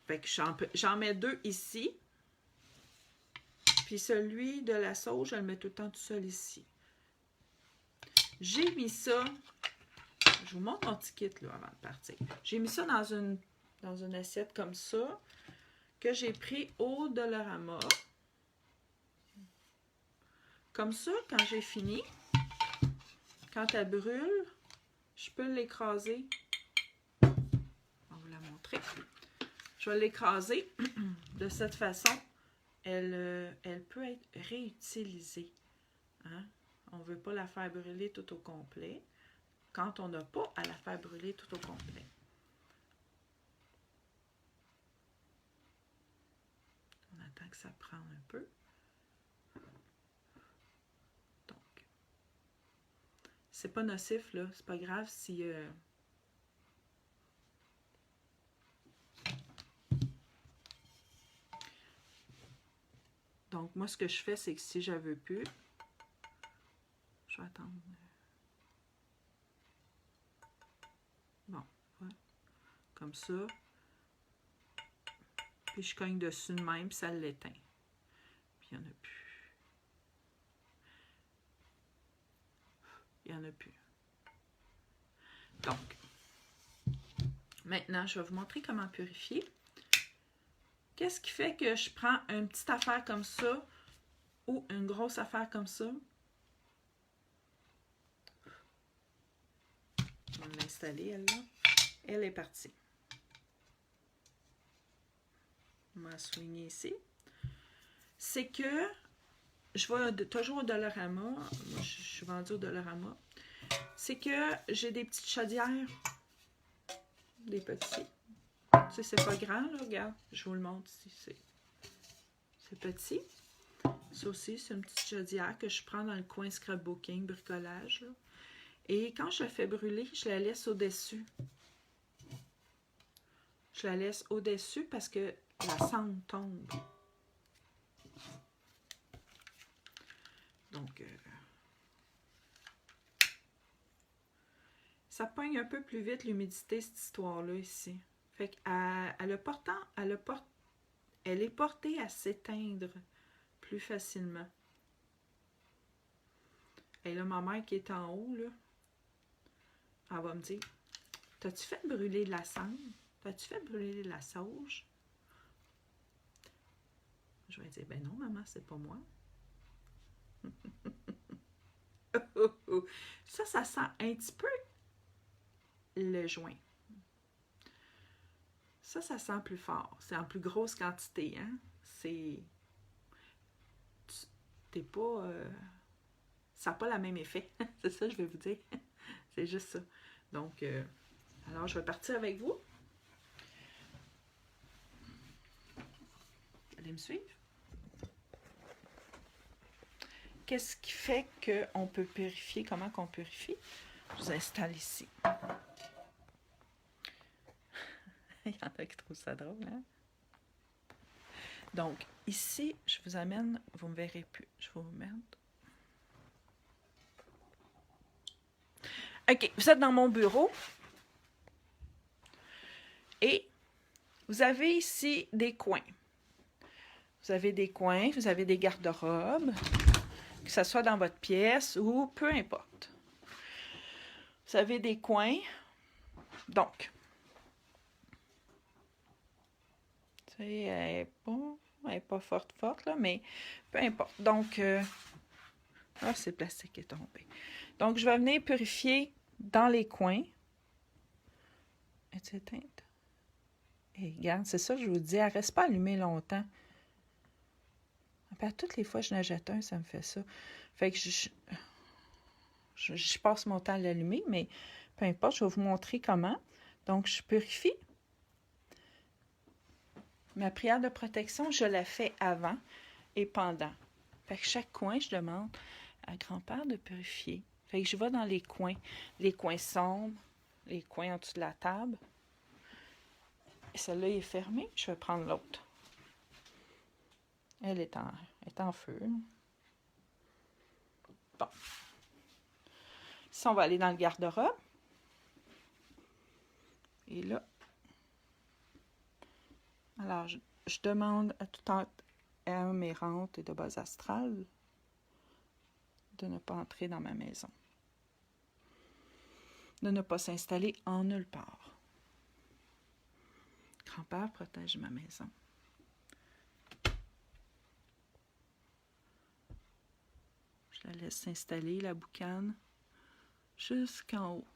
Fait que j'en mets 2 ici. Puis celui de la sauge, je le mets tout le temps tout seul ici. J'ai mis ça... Je vous montre mon petit kit là, avant de partir. J'ai mis ça dans une assiette comme ça, que j'ai pris au Dollarama. Comme ça, quand j'ai fini, quand elle brûle, je peux l'écraser. On va vous la montrer. Je vais l'écraser. De cette façon, elle peut être réutilisée. Hein? On ne veut pas la faire brûler tout au complet. Quand on n'a pas à la faire brûler tout au complet. On attend que ça prenne un peu. Donc, c'est pas nocif, là. C'est pas grave si... Donc, moi, ce que je fais, c'est que si je ne veux plus, je vais attendre... Bon, voilà. Comme ça. Puis je cogne dessus de même, puis ça l'éteint. Puis il n'y en a plus. Il n'y en a plus. Donc, maintenant, je vais vous montrer comment purifier. Qu'est-ce qui fait que je prends une petite affaire comme ça ou une grosse affaire comme ça? On va l'installer, elle-là. Elle est partie. On va soigner ici. C'est que je vais toujours au Dollarama. Moi, je suis vendue au Dollarama. C'est que j'ai des petites chaudières. Des petits. Tu sais, c'est pas grand, là. Regarde, je vous le montre ici. C'est petit. Ça aussi, c'est une petite chaudière que je prends dans le coin scrapbooking, bricolage, là. Et quand je la fais brûler, je la laisse au-dessus. Je la laisse au-dessus parce que la cendre tombe. Donc, ça pogne un peu plus vite l'humidité, cette histoire-là, ici. Fait qu'elle est portée à s'éteindre plus facilement. Et là, ma mère qui est en haut, là, elle va me dire, t'as-tu fait brûler de la cendre? T'as-tu fait brûler de la sauge? Je vais dire, ben non, maman, c'est pas moi. Ça sent un petit peu le joint. Ça sent plus fort. C'est en plus grosse quantité, hein? T'es pas... ça n'a pas le même effet. C'est ça, je vais vous dire. C'est juste ça. Donc, alors, je vais partir avec vous. Vous allez me suivre? Qu'est-ce qui fait qu'on peut purifier? Comment qu'on purifie? Je vous installe ici. Il y en a qui trouvent ça drôle, hein? Donc, ici, je vous amène, vous ne me verrez plus. Je vais vous mettre. OK, vous êtes dans mon bureau. Et vous avez ici des coins. Vous avez des coins, vous avez des garde-robes, que ce soit dans votre pièce ou peu importe. Vous avez des coins. Donc, tu sais, elle n'est pas forte, là, mais peu importe. Donc, c'est le plastique qui est tombé. Donc, je vais venir purifier dans les coins. Est-ce éteinte? Et regarde, c'est ça, je vous dis, elle ne reste pas allumée longtemps. À toutes les fois que je n'achète un, ça me fait ça. Fait que je passe mon temps à l'allumer, mais peu importe, je vais vous montrer comment. Donc, je purifie. Ma prière de protection, je la fais avant et pendant. Fait que chaque coin, je demande à grand-père de purifier. Fait que je vais dans les coins sombres, les coins en dessous de la table. Et celle-là est fermée, je vais prendre l'autre. Elle est en feu. Bon. Ici, on va aller dans le garde-robe. Et là, alors, je demande à tout homme errante et de bas astral de ne pas entrer dans ma maison. De ne pas s'installer en nulle part. Grand-père protège ma maison. Je la laisse s'installer, la boucane, jusqu'en haut.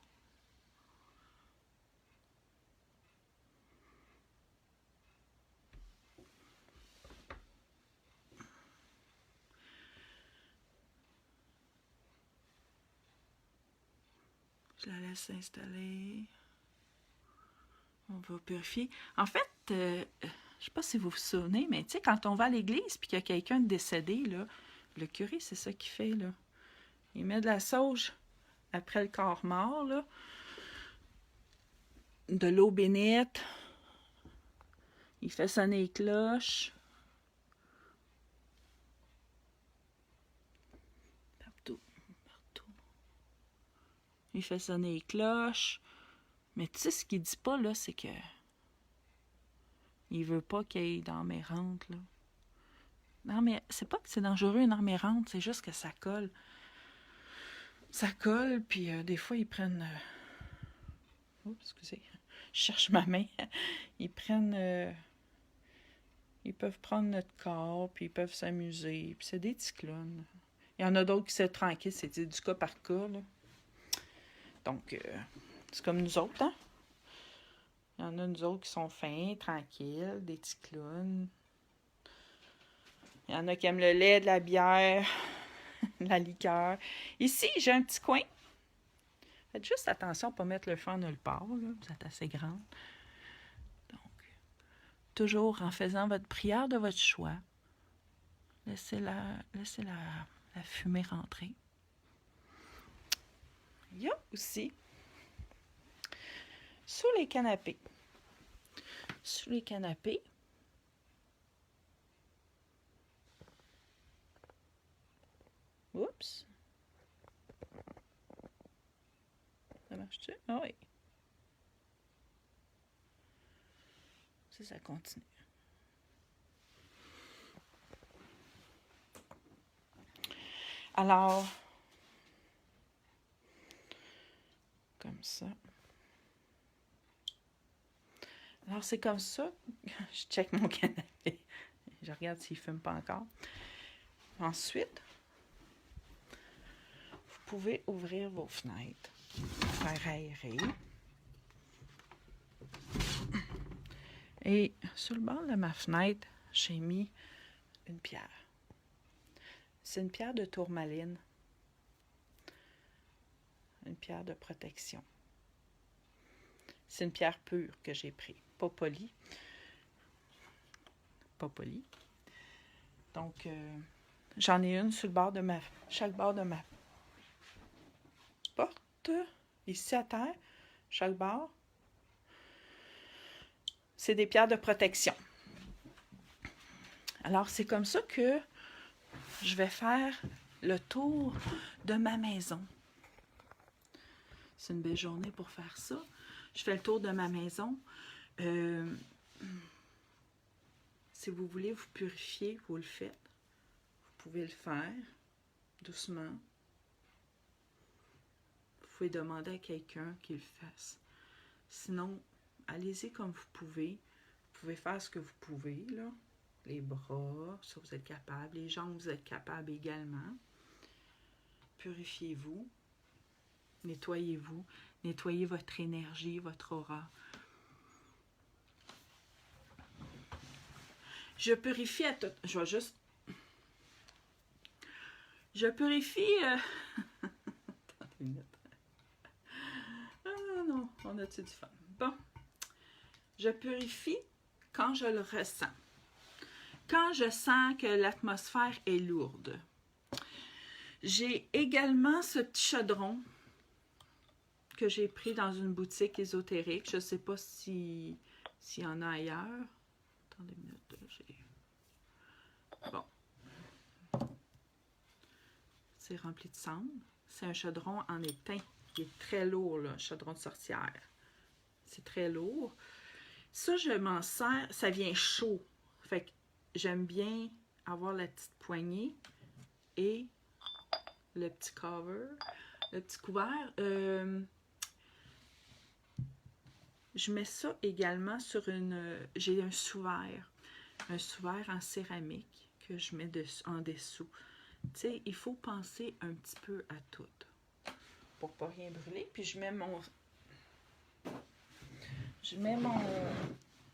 Je la laisse s'installer. On va purifier. En fait, je ne sais pas si vous vous souvenez, mais tu sais, quand on va à l'église et qu'il y a quelqu'un de décédé, là, le curé, c'est ça qu'il fait, là. Il met de la sauge après le corps mort, là. De l'eau bénite. Il fait sonner les cloches. Partout. Il fait sonner les cloches. Mais tu sais, ce qu'il dit pas, là, c'est que il veut pas qu'il y ait d'âme errante, là. Non, mais c'est pas que c'est dangereux, une arme errante, c'est juste que ça colle. Ça colle, puis des fois, ils prennent... Oups, excusez, je cherche ma main. Ils prennent... Ils peuvent prendre notre corps, puis ils peuvent s'amuser, puis c'est des petits clowns. Il y en a d'autres qui sont tranquilles, c'est du cas par cas, là. Donc, c'est comme nous autres, hein? Il y en a nous autres qui sont fins, tranquilles, des petits clowns. Il y en a qui aiment le lait, de la bière, la liqueur. Ici, j'ai un petit coin. Faites juste attention à ne pas mettre le feu en nulle part, là. Vous êtes assez grande. Donc, toujours en faisant votre prière de votre choix, laissez la fumée rentrer. Il y a aussi, sous les canapés, oups, ça marche-tu? Ah oui. Ça continue. Alors, comme ça. Alors, c'est comme ça. Je check mon canapé. Je regarde s'il ne fume pas encore. Ensuite, vous pouvez ouvrir vos fenêtres, faire aérer. Et sur le bord de ma fenêtre, j'ai mis une pierre. C'est une pierre de tourmaline. Une pierre de protection. C'est une pierre pure que j'ai prise, pas polie. Donc, j'en ai une sur le bord de chaque bord de ma porte, ici à terre, chaque bord. C'est des pierres de protection. Alors, c'est comme ça que je vais faire le tour de ma maison. C'est une belle journée pour faire ça. Je fais le tour de ma maison. Si vous voulez vous purifier, vous le faites. Vous pouvez le faire doucement. Vous pouvez demander à quelqu'un qu'il le fasse. Sinon, allez-y comme vous pouvez. Vous pouvez faire ce que vous pouvez, là. Les bras, si vous êtes capable. Les jambes, vous êtes capable également. Purifiez-vous. Nettoyez-vous. Nettoyez votre énergie, votre aura. Je purifie à tout... Je vais juste... Je purifie... Attendez une minute. Ah non, on a-tu du fun? Bon. Je purifie quand je le ressens. Quand je sens que l'atmosphère est lourde. J'ai également ce petit chaudron que j'ai pris dans une boutique ésotérique. Je ne sais pas s'il y en a ailleurs. Attendez une minute. Bon. C'est rempli de cendre. C'est un chaudron en étain. Il est très lourd, là, un chaudron de sorcière. C'est très lourd. Ça, je m'en sers. Ça vient chaud. Fait que j'aime bien avoir la petite poignée et le petit cover, le petit couvert. Je mets ça également sur une... J'ai un sous-verre en céramique que je mets en dessous. Tu sais, il faut penser un petit peu à tout pour pas rien brûler. Puis je mets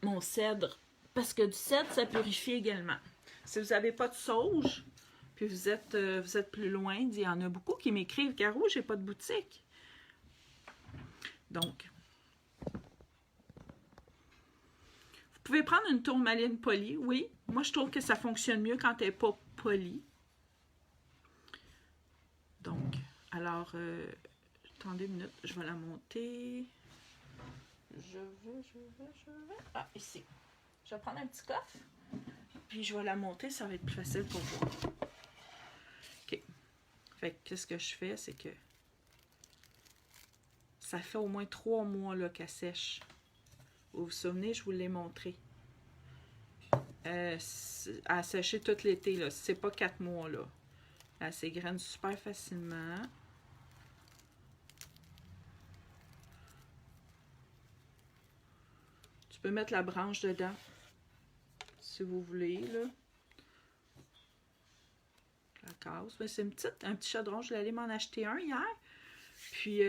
mon cèdre, parce que du cèdre, ça purifie également. Si vous n'avez pas de sauge, puis vous êtes plus loin, il y en a beaucoup qui m'écrivent « Caro, j'ai pas de boutique. » Donc, vous pouvez prendre une tourmaline polie, oui. Moi, je trouve que ça fonctionne mieux quand elle n'est pas polie. Donc, alors, attendez une minute, je vais la monter. Je vais. Ah, ici. Je vais prendre un petit coffre, puis je vais la monter, ça va être plus facile pour voir. OK. Fait que, qu'est-ce que je fais, c'est que ça fait au moins 3 mois là qu'elle sèche. Vous vous souvenez, je vous l'ai montré. Elle a séché tout l'été, là. C'est pas 4 mois, là. Elle s'égrène super facilement. Tu peux mettre la branche dedans, si vous voulez, là. La casse. Ben, c'est un petit chaudron. Je vais aller m'en acheter un hier. Puis,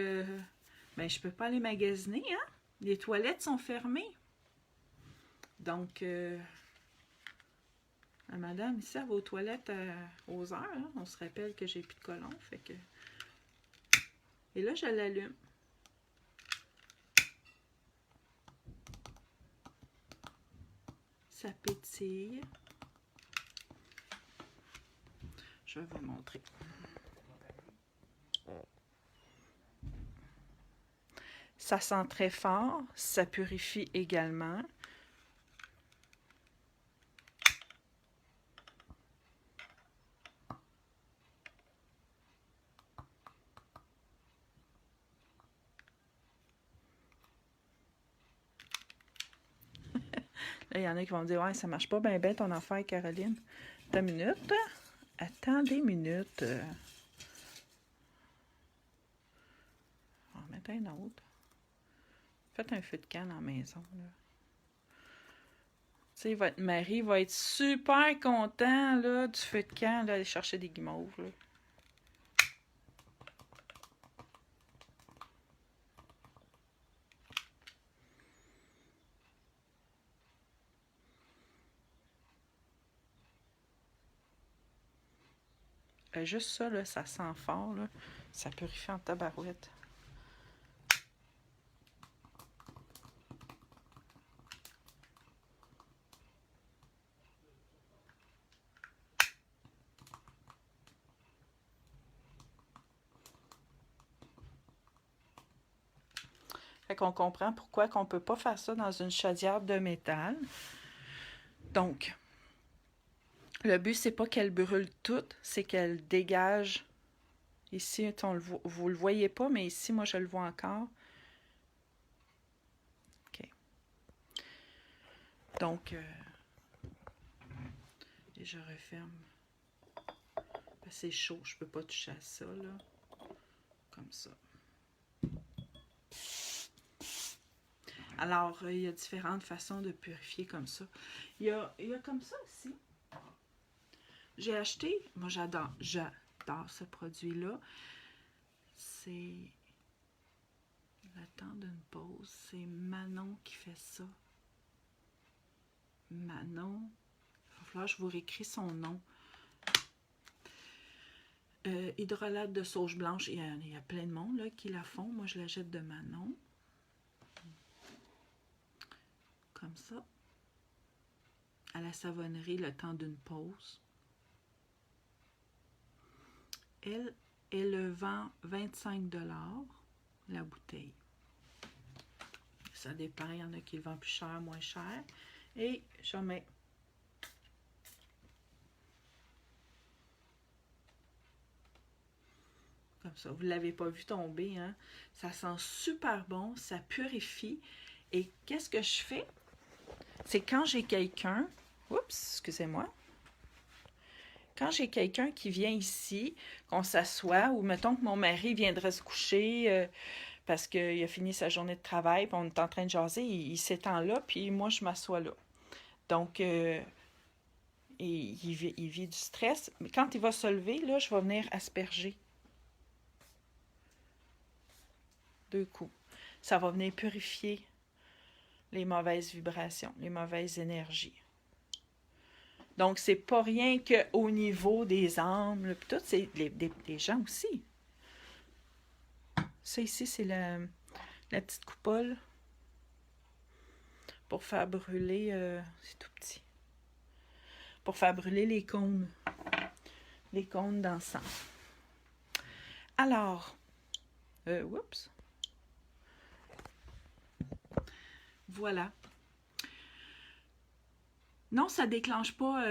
ben, je peux pas aller magasiner, hein. Les toilettes sont fermées. Donc, madame, ici, elle va aux toilettes aux heures. Hein. On se rappelle que j'ai plus de colon. Fait que... Et là, je l'allume. Ça pétille. Je vais vous montrer. Ça sent très fort. Ça purifie également. Là, il y en a qui vont me dire « Ouais, ça marche pas bien ton affaire, Caroline. » Attends une minute. Attendez une minute. On va en mettre un autre. Faites un feu de camp dans la maison. Tu sais, votre mari va être super content là, du feu de camp, d'aller chercher des guimauves. Là. Juste ça, là, ça sent fort. Là. Ça purifie en tabarouette. Fait qu'on comprend pourquoi qu'on ne peut pas faire ça dans une chaudière de métal. Donc, le but, c'est pas qu'elle brûle toute, c'est qu'elle dégage. Ici, vous le voyez pas, mais ici, moi, je le vois encore. OK. Donc, et je referme. C'est chaud, je peux pas toucher à ça, là. Comme ça. Alors, il y a différentes façons de purifier comme ça. Il y a comme ça aussi. J'ai acheté, moi j'adore ce produit-là. C'est le temps d'une pause. C'est Manon qui fait ça. Manon, il va falloir que je vous réécris son nom. Hydrolate de sauge blanche, il y a plein de monde là, qui la font. Moi, je la jette de Manon. Comme ça. À la savonnerie, le temps d'une pause. elle le vend 25 $ la bouteille. Ça dépend, il y en a qui le vendent plus cher, moins cher. Et je mets comme ça. Vous ne l'avez pas vu tomber, hein? Ça sent super bon, ça purifie. Et qu'est-ce que je fais? C'est quand j'ai quelqu'un... Oups, excusez-moi. Quand j'ai quelqu'un qui vient ici, qu'on s'assoit, ou mettons que mon mari viendrait se coucher parce qu'il a fini sa journée de travail, puis on est en train de jaser, il s'étend là, puis moi, je m'assois là. Donc, il vit du stress. Mais quand il va se lever, là, je vais venir asperger. 2 coups. Ça va venir purifier les mauvaises vibrations, les mauvaises énergies. Donc, c'est pas rien qu'au niveau des âmes, là, puis tout, c'est les gens aussi. Ça ici, c'est la petite coupole pour faire brûler, c'est tout petit, pour faire brûler les cônes d'encens. Alors, oups. Voilà. Non, ça ne déclenche pas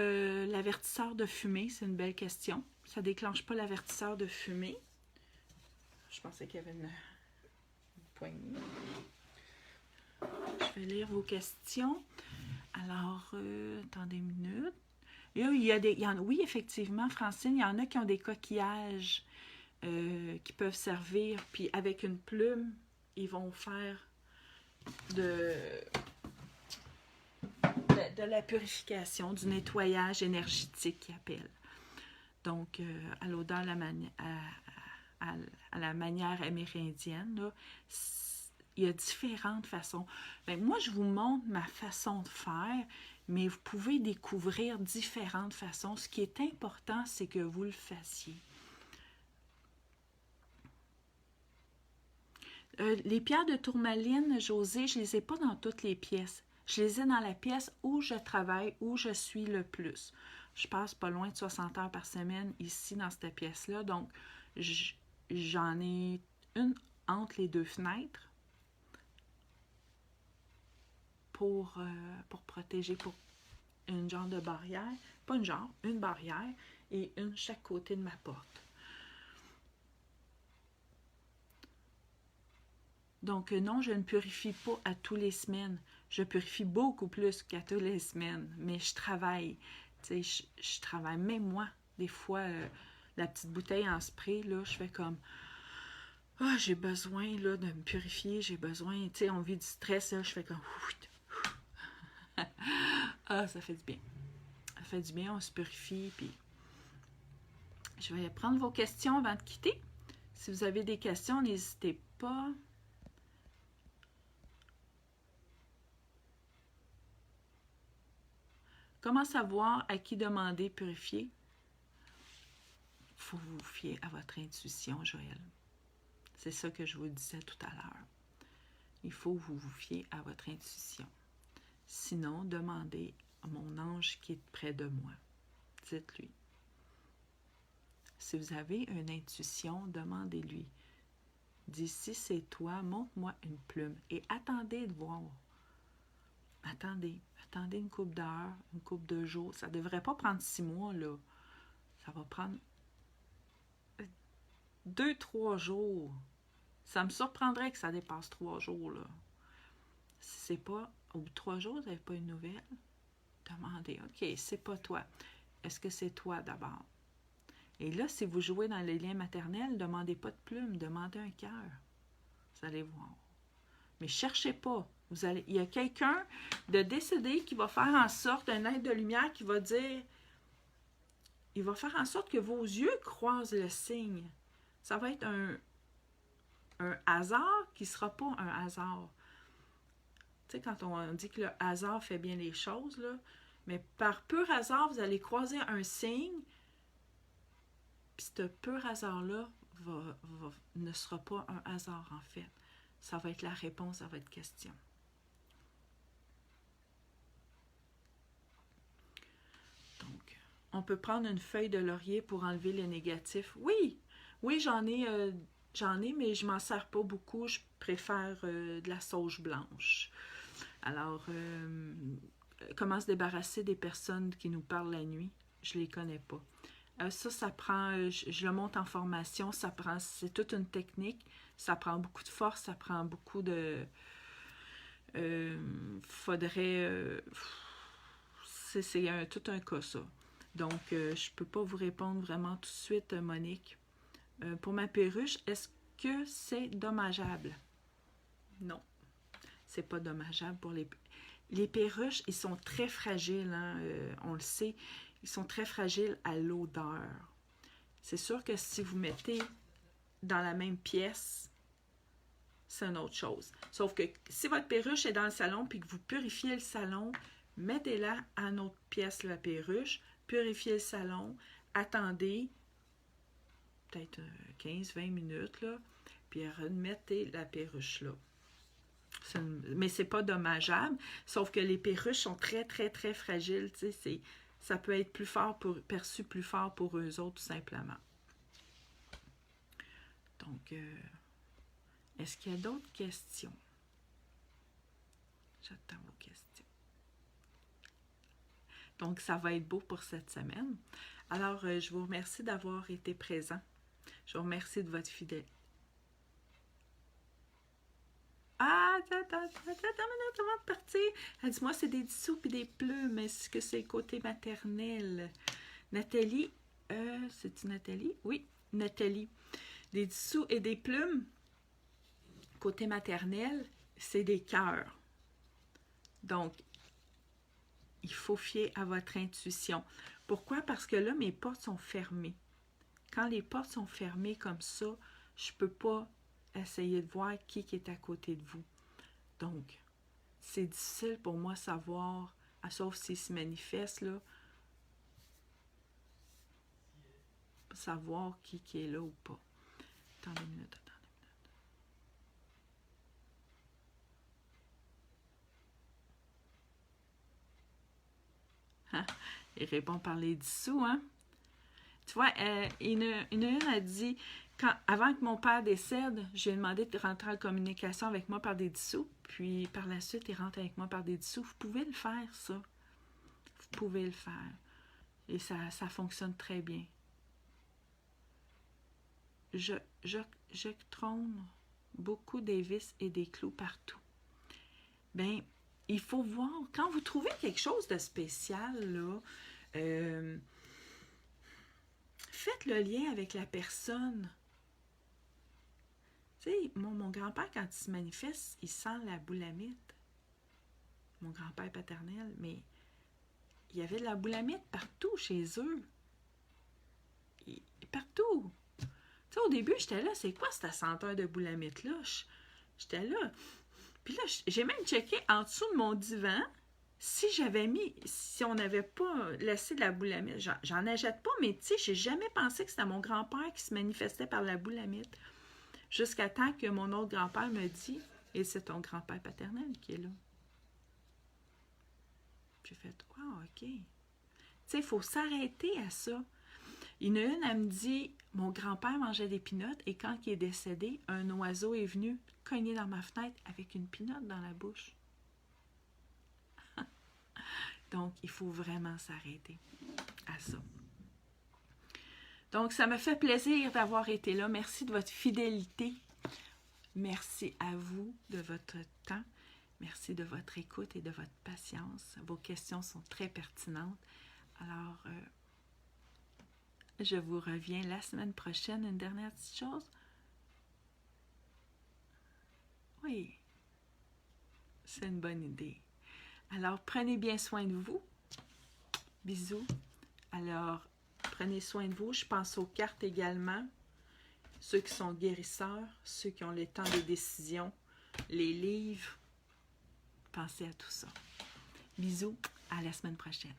l'avertisseur de fumée. C'est une belle question. Ça ne déclenche pas l'avertisseur de fumée. Je pensais qu'il y avait une poignée. Je vais lire vos questions. Alors, attendez une minute. Oui, effectivement, Francine, il y en a qui ont des coquillages qui peuvent servir. Puis avec une plume, ils vont faire de la purification, du nettoyage énergétique qu'ils appellent. Donc, à l'odeur, à la manière amérindienne, là, il y a différentes façons. Bien, moi, je vous montre ma façon de faire, mais vous pouvez découvrir différentes façons. Ce qui est important, c'est que vous le fassiez. Les pierres de tourmaline, José, je ne les ai pas dans toutes les pièces. Je les ai dans la pièce où je travaille, où je suis le plus. Je passe pas loin de 60 heures par semaine ici dans cette pièce-là. Donc, j'en ai une entre les 2 fenêtres pour protéger, pour une genre de barrière. Pas une genre, une barrière et une chaque côté de ma porte. Donc, non, je ne purifie pas à tous les semaines. Je purifie beaucoup plus qu'à tous les semaines. Mais je travaille. Tu sais, je travaille. Même moi, des fois, la petite bouteille en spray, là, je fais comme... Ah, j'ai besoin, là, de me purifier. J'ai besoin... Tu sais, on vit du stress, là, je fais comme... Ah, ça fait du bien. Ça fait du bien, on se purifie, puis... Je vais prendre vos questions avant de quitter. Si vous avez des questions, n'hésitez pas... Comment savoir à qui demander purifier? Il faut vous fier à votre intuition, Joël. C'est ça que je vous disais tout à l'heure. Il faut vous fier à votre intuition. Sinon, demandez à mon ange qui est près de moi. Dites-lui. Si vous avez une intuition, demandez-lui. Dites, si c'est toi, montre-moi une plume et attendez de voir. Attendez une couple d'heures, une couple de jours. Ça ne devrait pas prendre 6 mois, là. Ça va prendre 2-3 jours. Ça me surprendrait que ça dépasse 3 jours, là. Si c'est pas, au bout de 3 jours, vous n'avez pas une nouvelle, demandez, OK, c'est pas toi. Est-ce que c'est toi d'abord? Et là, si vous jouez dans les liens maternels, demandez pas de plume, demandez un cœur. Vous allez voir. Mais cherchez pas. Il y a quelqu'un de décédé qui va faire en sorte, un être de lumière qui va dire, il va faire en sorte que vos yeux croisent le signe. Ça va être un hasard qui ne sera pas un hasard. Tu sais, quand on dit que le hasard fait bien les choses, là, mais par pur hasard, vous allez croiser un signe, puis ce pur hasard-là ne sera pas un hasard, en fait. Ça va être la réponse à votre question. Donc, On peut prendre une feuille de laurier pour enlever les négatifs. Oui, oui, j'en ai, mais je m'en sers pas beaucoup. Je préfère de la sauge blanche. Alors, comment se débarrasser des personnes qui nous parlent la nuit? Je les connais pas. Ça prend, je le monte en formation, c'est toute une technique. Ça prend beaucoup de force, ça prend beaucoup de... faudrait... c'est tout un cas, ça. Donc, je peux pas vous répondre vraiment tout de suite, Monique. Pour ma perruche, est-ce que c'est dommageable? Non, c'est pas dommageable pour les perruches. Ils sont très fragiles, hein, on le sait. Ils sont très fragiles à l'odeur. C'est sûr que si vous mettez dans la même pièce, c'est une autre chose. Sauf que si votre perruche est dans le salon puis que vous purifiez le salon, mettez-la à une autre pièce, la perruche, purifiez le salon, attendez peut-être 15-20 minutes, là, puis remettez la perruche là. Mais c'est pas dommageable, sauf que les perruches sont très, très, très fragiles, tu sais, ça peut être perçu plus fort pour eux autres, tout simplement. Donc, est-ce qu'il y a d'autres questions? J'attends vos questions. Donc, ça va être beau pour cette semaine. Alors, je vous remercie d'avoir été présent. Je vous remercie de votre fidélité. Ah, attends, avant de partir. Elle dit, moi, c'est des dissous puis des plumes. Est-ce que c'est le côté maternel? Nathalie, c'est-tu Nathalie? Oui, Nathalie. Des dissous et des plumes, côté maternel, c'est des cœurs. Donc, il faut fier à votre intuition. Pourquoi? Parce que là, mes portes sont fermées. Quand les portes sont fermées comme ça, je ne peux pas essayer de voir qui est à côté de vous. Donc, c'est difficile pour moi de savoir, sauf s'il se manifeste, là, savoir qui est là ou pas. Attendez une minute, Hein? Il répond par les dissous, hein? Tu vois, une a dit, avant que mon père décède, je lui ai demandé de rentrer en communication avec moi par des dissous, puis par la suite, il rentre avec moi par des dissous. Vous pouvez le faire, ça. Vous pouvez le faire. Et ça fonctionne très bien. Je trône beaucoup des vis et des clous partout. Bien, il faut voir, quand vous trouvez quelque chose de spécial, là, faites le lien avec la personne. Tu sais, mon grand-père, quand il se manifeste, il sent la boulamite. Mon grand-père paternel, mais il y avait de la boulamite partout chez eux. Partout. Tu sais, au début, j'étais là, c'est quoi cette senteur de boulamite-là? J'étais là. Puis là, j'ai même checké en dessous de mon divan si on n'avait pas laissé de la boulamite. J'en achète pas, mais tu sais, j'ai jamais pensé que c'était mon grand-père qui se manifestait par la boulamite. Jusqu'à temps que mon autre grand-père me dit, et c'est ton grand-père paternel qui est là. J'ai fait, wow, OK. Tu sais, il faut s'arrêter à ça. Elle me dit, mon grand-père mangeait des pinottes et quand il est décédé, un oiseau est venu cogner dans ma fenêtre avec une pinotte dans la bouche. Donc, il faut vraiment s'arrêter à ça. Donc, ça me fait plaisir d'avoir été là. Merci de votre fidélité. Merci à vous de votre temps. Merci de votre écoute et de votre patience. Vos questions sont très pertinentes. Alors, je vous reviens la semaine prochaine. Une dernière petite chose? Oui, c'est une bonne idée. Alors, prenez bien soin de vous. Bisous. Alors, prenez soin de vous. Je pense aux cartes également. Ceux qui sont guérisseurs, ceux qui ont le temps des décisions, les livres. Pensez à tout ça. Bisous. À la semaine prochaine.